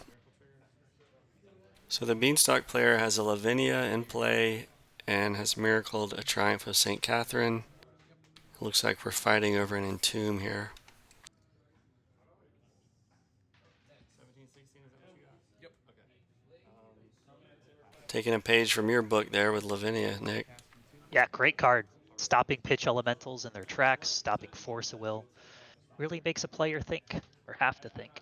So the Bean-stalk player has a Lavinia in play and has miracled a Triumph of St. Catherine. It looks like we're fighting over an Entomb here. 17, 16, is that what you got? Yep. Okay. Taking a page from your book there with Lavinia, Nick. Cast Entomb. Yeah, great card. Stopping pitch elementals in their tracks, stopping force of will, really makes a player think or have to think.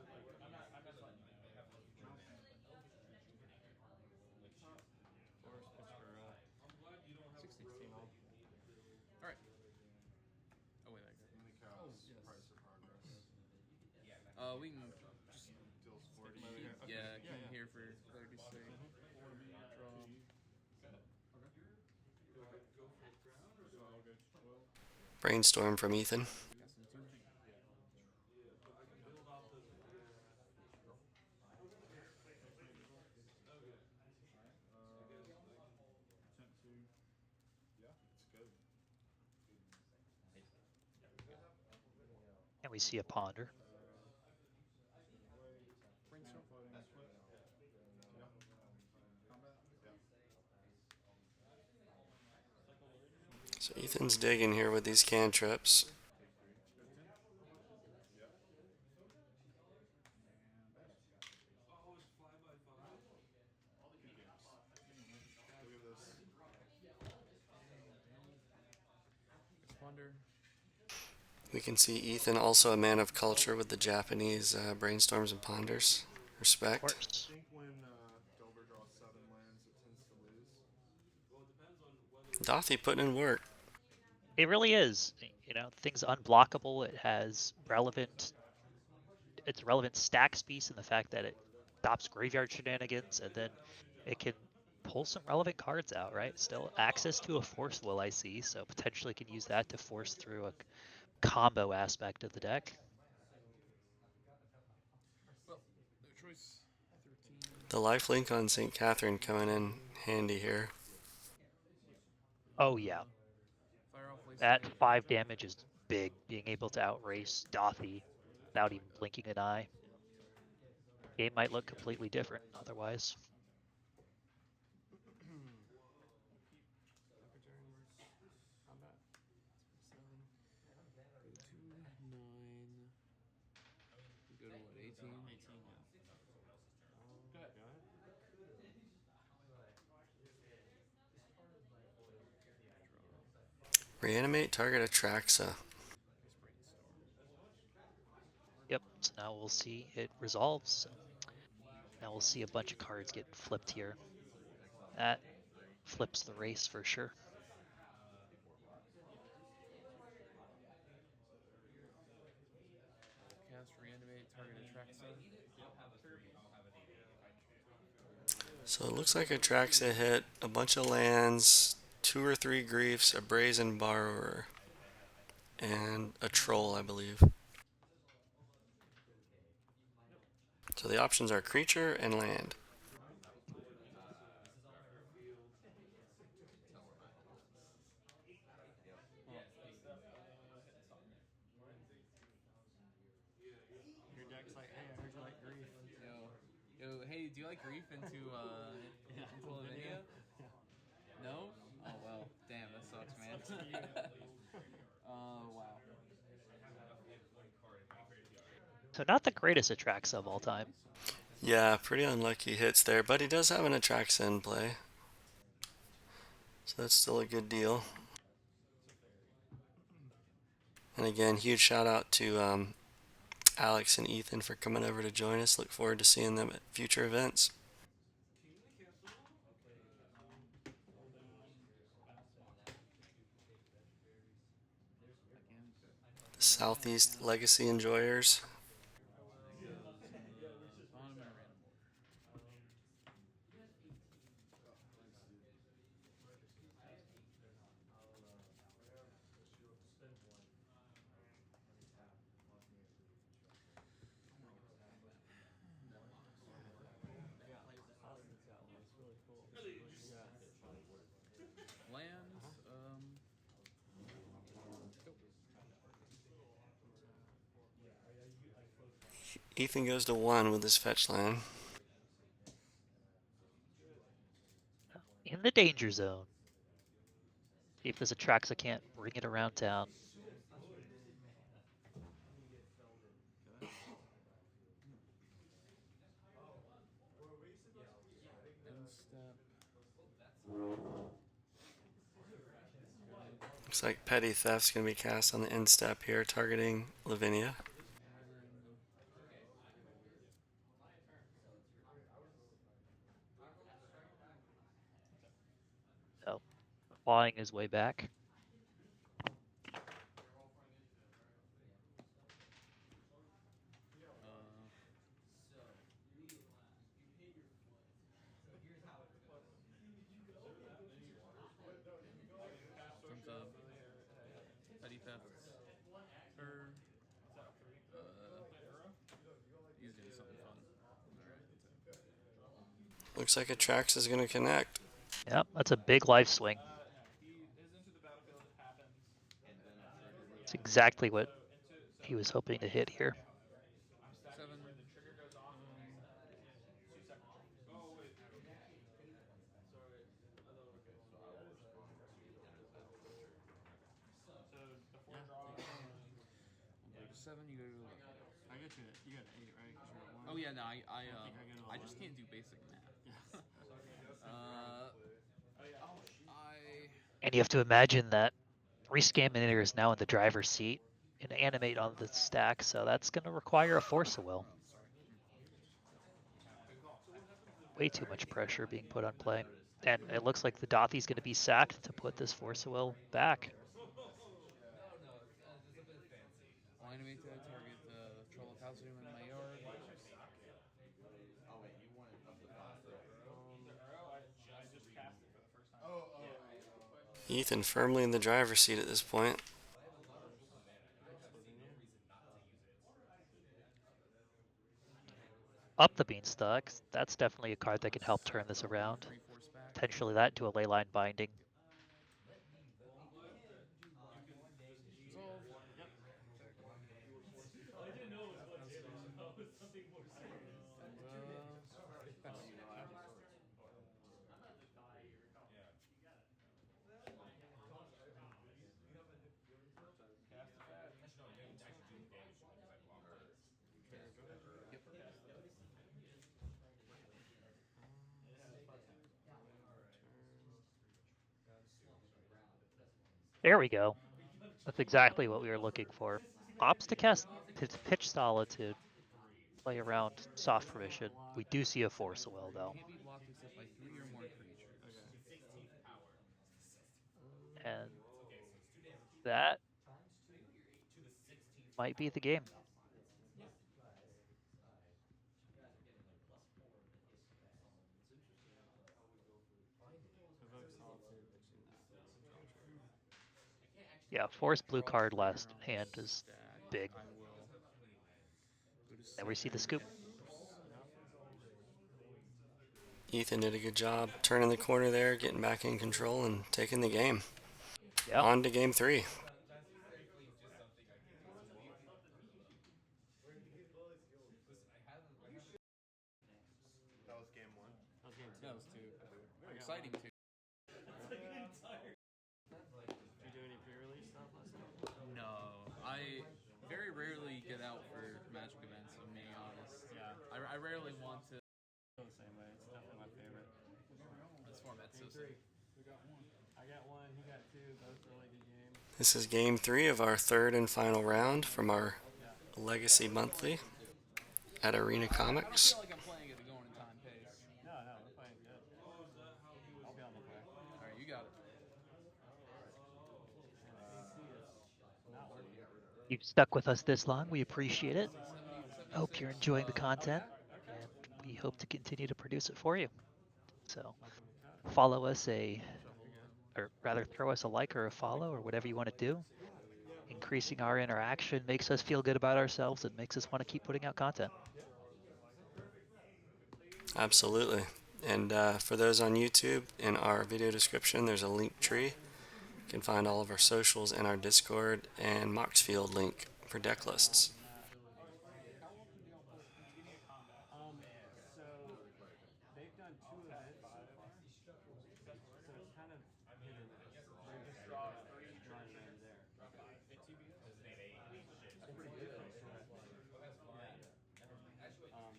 Force pitch for 16. All. Alright. Oh, wait, that How many Oh, cows? yes. Price or progress? We can just Deals 40. keep, Okay. yeah, keep Yeah, him yeah. here for clarity's sake. Draw. So I'll go to 12. Brainstorm from Ethan. Cast Entomb. Attempt to. Yeah, it's good. And we see a ponder. Brainstorm. Floating split. Yeah. Combat? Yeah. So Ethan's digging here with these cantrips. Take 3. 15. Yeah. And pass. Good games. Look at this. Ponder. We can see Ethan, also a man of culture with the Japanese brainstorms and ponders. Of Respect. I course. think when Dover draws 7 lands, it tends to lose. Dothy putting in work. It really is. You know, things unblockable. It has relevant. It's a relevant stacks piece in the fact that it stops graveyard shenanigans, and then it can pull some relevant cards out. Right. Still access to a force will I see, so potentially can use that to force through a combo aspect of the deck. Well, no choice. 13. The lifelink on St. Catherine coming in handy here. Oh yeah, Fire off that Wasteland. 5 damage is big. Being able to outrace Dothy without even blinking an eye. Game might look completely different otherwise. Combat. 7. Go to 9. Go to what? 18? 18, yeah. Go ahead. Reanimate target Atraxa. Yep, so now we'll see it resolves. So now we'll see a bunch of cards get flipped here. That flips the race for sure. Cast Reanimate, target Atraxa. So it looks like Atraxa hit a bunch of lands, 2 or 3 griefs, a brazen borrower, and a troll, I believe. So the options are creature and land. hey, do you like Grief into Lavinia? No? Oh well, damn, that sucks, man. Oh wow. So not the greatest Atraxa of all time. Yeah, pretty unlucky hits there, but he does have an Atraxa in play. So that's still a good deal. And again, huge shout out to Alex and Ethan for coming over to join us. Look forward to seeing them at future events. Southeast Legacy enjoyers. Bottom and random order. Lands, go. Ethan goes to 1 with his fetch line. In the danger zone. See if this Atraxa can't bring it around town. End step. Looks like Petty Theft's going to be cast on the end step here, targeting Lavinia. So clawing his way back. Turns up. Petty theft. Her. He's doing something fun. Looks like Atraxa is going to connect. Yep, that's a big life swing. His into the battlefield happens. It's exactly what he was hoping to hit here. I'm stacking 7. when the trigger goes off. 2-second triggers. Oh wait. Sorry. So the 4 draw. I'll go to 7. You go to 11. I get you. You got 8, right? Because you're at 1. Oh yeah, no, think I get I just 11. can't do basic math. Oh yeah. And you have to imagine that Rescaminator is now in the driver's seat and animate on the stack, so that's going to require a force of will. Way too much pressure being put on play. And it looks like the Dothy's going to be sacked to put this force of will back. I'll animate to target Troll of Halcyon in my yard. Oh wait, you wanted up to 5. The arrow, I just cast it for the first time. Ethan firmly in the driver's seat at this point. Up the Bean-stalk. That's definitely a card that can help turn this around. 3 force back. Potentially that to a leyline binding. Resolve. Yep. I didn't know it was one hit. I thought it was something more serious. Cast effect. Actually, no, you actually do damage to me because I blocked it. There we go. That's exactly what we were looking for. Opts to cast Pitch Solid to play around soft permission. We do see a force of will though. Can't be blocked except by 3 or more creatures. And that might be the game. Yeah, force blue card last hand is big. I will go to And we see the 6. scoop. Ethan did a good job turning the corner there, getting back in control, and taking the game. Yep. On to game 3. game two. No, it was two. I got Exciting one. too. Did you do any pre-release stuff last night? No, I very rarely get out for Magic events. I'm being honest. Yeah. I rarely want to. I feel the same way. It's definitely my favorite. This format's so Game sick. three. I got one. He got two. Both really good games. This is game 3 of our third and final round from our Yeah. Legacy Monthly at Arena I don't Comics. feel like I'm playing at the going in time pace. No, we're playing good. I'll be on the play. All right, you got it. PC is not working. You've stuck with us this long. We appreciate it. 70, Hope you're 76. enjoying the Oh content, yeah. Okay. and we hope to continue to produce it for you. So Shuffle the cut. follow us Shuffle again. or rather throw us a like or a follow or whatever you want to do. Increasing our interaction makes us feel good about ourselves and makes us want to keep putting out content. Absolutely. And for those on YouTube, in our video description, there's a link tree. You can find all of our socials and our Discord and Moxfield link for deck lists. So they've done two events so far. So it's kind of hit or miss. They're just drawing over there. That's pretty good for a short. Yeah.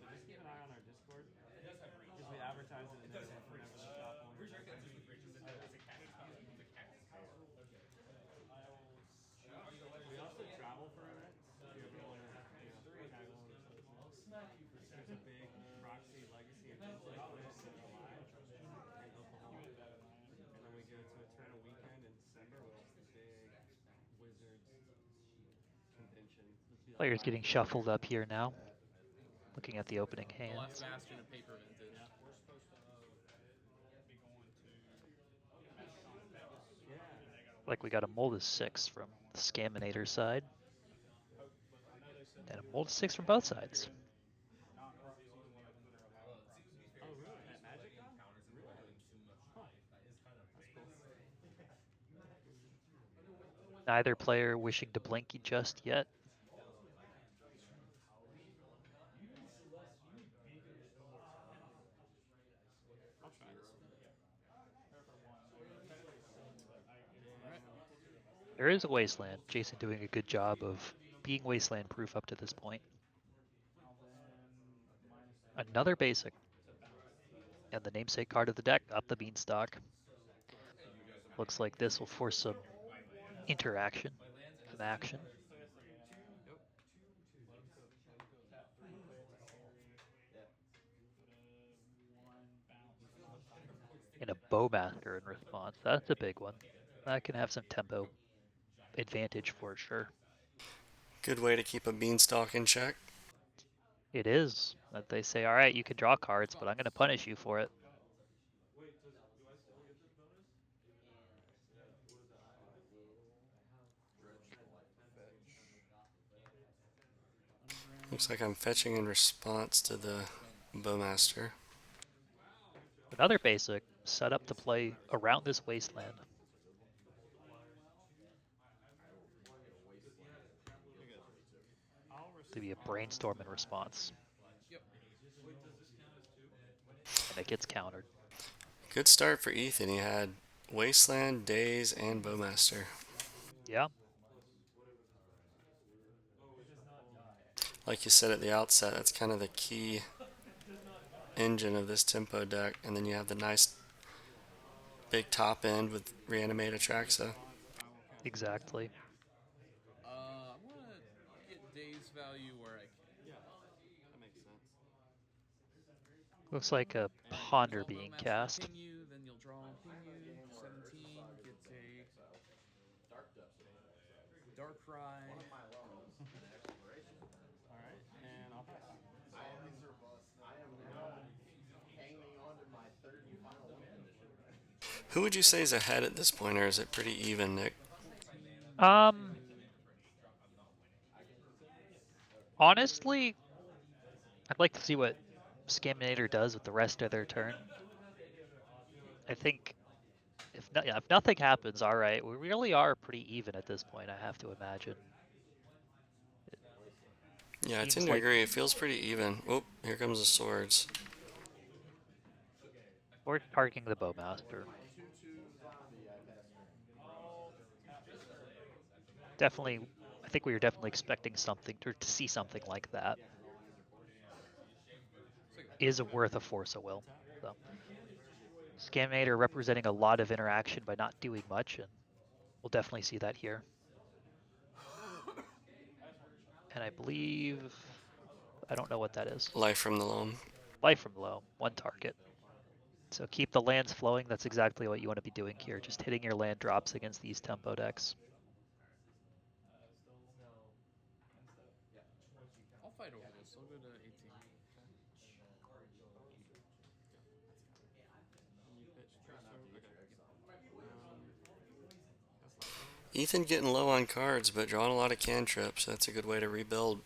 But just keep an eye on our Discord because we advertise it in there whenever the shop owners. We also travel for events. If you ever want to, tag along with us. There's a big Proxy Legacy and Vintage event in July in Oklahoma. And then we go to Eternal Weekend in December, which is the big Wizards convention. This would be like Players 5 getting days. shuffled up here now. Looking at the opening The last hands. bastion of paper vintage. Yeah. Yeah. Like we got a Moldus 6 from the Scaminator side. And a Moldus 6 from both sides. Oh, really? At Magic Con? Really? Huh. That's cool. Neither player wishing to blink just yet. I'll try this one. There is a Wasteland. Jason doing a good job of being Wasteland proof up to this point. Another basic. And the namesake card of the deck, up the Bean-stalk. Looks like this will force some interaction, some action. And a Bowmaster in response. That's a big one. That can have some tempo advantage for sure. Good way to keep a Beanstalk in check. It is. That they say, all right, you can draw cards, but I'm going to punish you for it. Looks like I'm fetching in response to the Bowmaster. Another basic set up to play around this Wasteland. To be a brainstorm in response. Yep. And it gets countered. Good start for Ethan. He had Wasteland, Daze, and Bowmaster. Yeah. Like you said at the outset, that's kind of the key engine of this tempo deck. And then you have the nice big top end with Reanimate Atraxa. Exactly. I want to get days value where I can. Yeah, that makes sense. Looks like a Use Ponder all being Bowmaster to cast. ping you, then you'll draw and ping you. 17 gets a Darkrai. All right, and I'll pass. Who would you say is ahead at this point, or is it pretty even, Nick? 14. Honestly, I'd like to see what Scaminator does with the rest of their turn. I think if nothing happens, all right, we really are pretty even at this point, I have to imagine. Yeah, I Seems tend to like agree. It feels pretty even. Oh, here comes the swords. Or targeting the bowmaster. 2/2 zombie, I pass turn. Definitely, I think we were definitely expecting something to see something like that. Is worth a force of will. So Scaminator representing a lot of interaction by not doing much, and we'll definitely see that here. And I believe I don't know what that is. Life from the loam. Life from low, one target. So keep the lands flowing. That's exactly what you want to be doing here. Just hitting your land drops against these tempo decks. I'll fight over this. I'll go to 18. And you pitch three Try not to so get okay. your exile. That's last one. Ethan getting low on cards, but drawing a lot of cantrips. That's a good way to rebuild.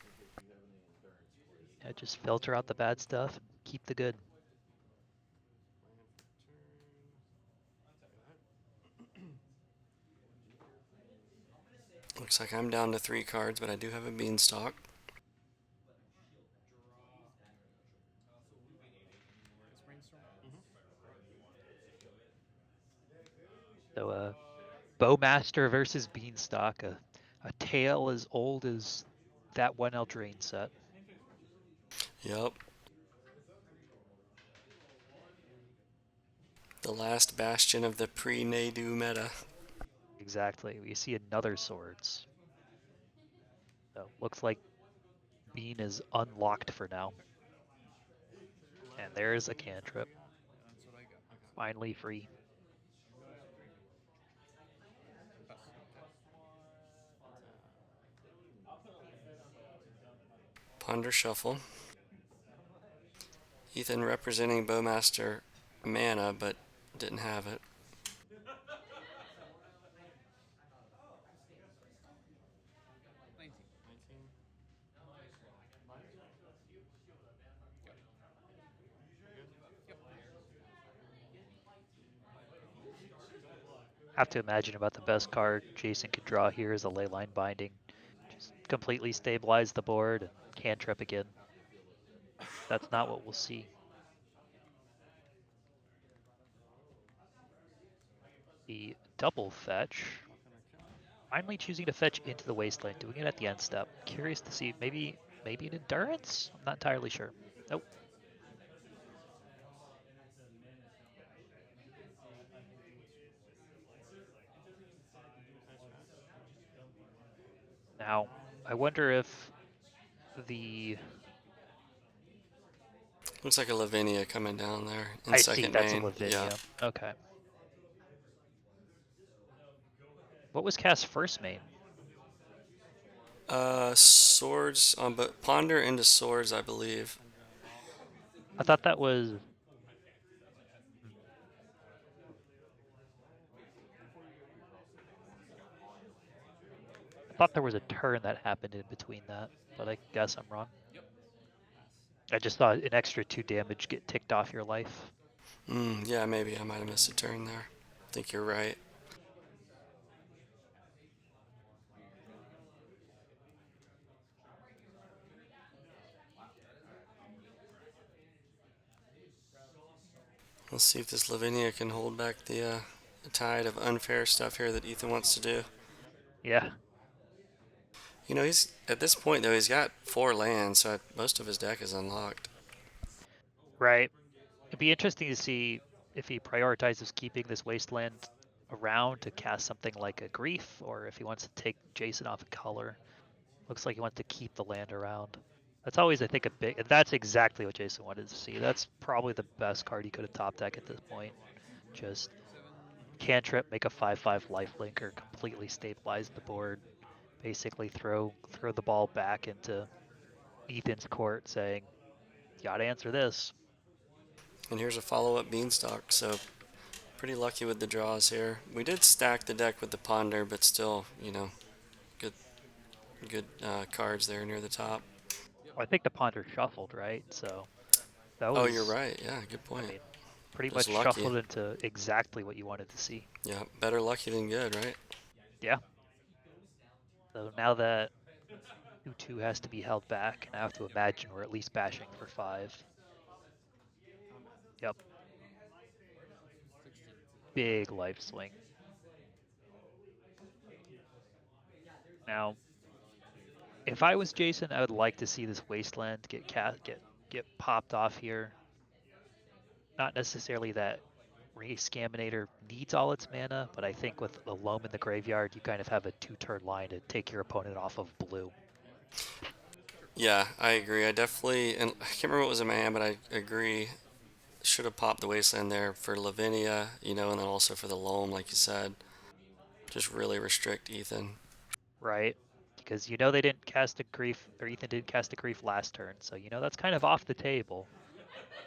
Yeah, just filter out the bad stuff and keep the good. Land for turn. Looks like I'm down to 3 cards, but I do have a Bean-stalk. It's brainstorm. So Bowmaster versus Bean-stalk, a tale as old as that one Eldraine set. Yep. The last bastion of the pre-Nadu meta. Exactly. We see another swords. So looks like Bean is unlocked for now. And there's a cantrip. That's what I got. Finally free. Pass. Ponder Shuffle. Ethan representing Bowmaster mana, but didn't have it. 19. Yep. Have to imagine about the best card Jason could draw here is a Leyline Binding. Just completely stabilize the board and cantrip again. That's not what we'll see. The double fetch. Finally choosing to fetch into the wasteland, doing it at the end step. Curious to see, maybe an endurance? I'm not entirely sure. Nope. Now, I wonder if the... Looks like a Lavinia coming down there in I see, second that's a main. Yeah. Lavinia. Okay. What was cast first main? Swords on, but Ponder into swords, I believe. I thought that was... I thought there was a turn that happened in between that, but I guess I'm wrong. Yep. I just saw an extra 2 damage get ticked off your life. Yeah, maybe I might have missed a turn there. I think you're right. Let's see if this Lavinia can hold back the tide of unfair stuff here that Ethan wants to do. Yeah. You know, he's at this point though. He's got 4 lands, so most of his deck is unlocked. Right. It'd be interesting to see if he prioritizes keeping this wasteland around to cast something like a Grief, or if he wants to take Jason off a color. Looks like he wants to keep the land around. That's always, I think, a big... That's exactly what Jason wanted to see. That's probably the best card he could have top deck at this point. Just 7. cantrip, make a 5/5 lifelinker, completely stabilize the board. Basically throw the ball back into Ethan's court saying, you gotta answer this. And here's a follow-up Beanstalk, so pretty lucky with the draws here. We did stack the deck with the Ponder, but still, you know, good cards there near the top. Well, I think the Ponder shuffled, right? So that Oh, you're was, right. Yeah, good I point. mean, pretty much Just lucky. shuffled into exactly what you wanted to see. Yeah, better lucky than good, right? Yeah. So now that 2/2 has to be held back, and I have to imagine we're at least bashing for 5. Yep. big life swing. Now, if I was Jason, I would like to see this Wasteland get popped off here. Not necessarily that Re-Scaminator needs all its mana, but I think with the Loam in the graveyard, you kind of have a 2-turn line to take your opponent off of blue. Yeah, I agree. I definitely, and I can't remember what was in my hand, but I agree. Should have popped the Wasteland there for Lavinia, and then also for the Loam, like you said. Just really restrict Ethan. Right? Because they didn't cast a Grief, or Ethan didn't cast a Grief last turn, so that's kind of off the table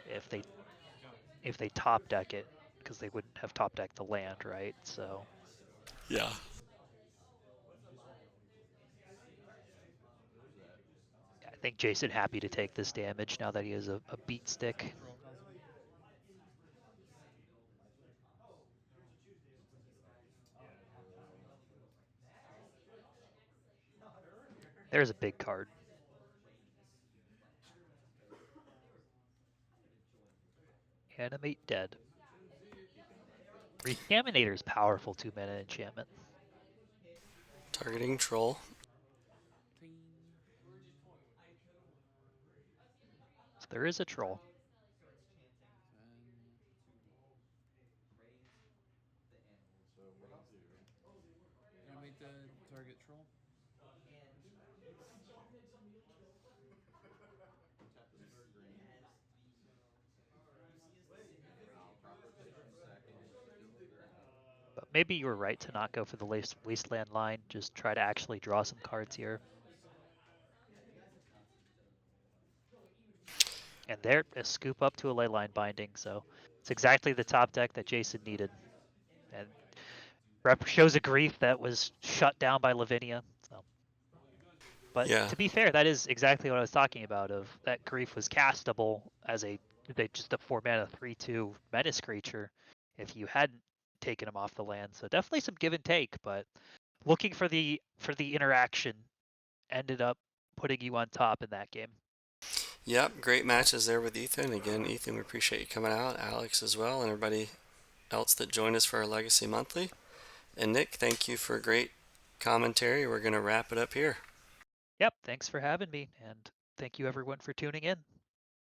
if they top deck it, because they wouldn't have top decked the land, right? So Yeah. yeah, I think Jason happy to take this damage now that he has a beat stick. There's a big card. Animate Dead. Recaminator's powerful 2-mana enchantment. Targeting Troll. So there is a troll. Animate the target troll. But maybe you were right to not go for the Wasteland line. Just try to actually draw some cards here. And there, a scoop up to a Leyline Binding. So it's exactly the top deck that Jason needed. And shows a Grief that was shut down by Lavinia. So. But Yeah. to be fair, that is exactly what I was talking about. Of that Grief was castable as just a 4-mana 3/2 Menace creature if you hadn't taken him off the land. So definitely some give and take, but looking for the interaction ended up putting you on top in that game. Yep, great matches there with Ethan. Again, Ethan, we appreciate you coming out. Alex as well, and everybody else that joined us for our Legacy Monthly. And Nick, thank you for a great commentary. We're going to wrap it up here. Yep, thanks for having me, and thank you everyone for tuning in.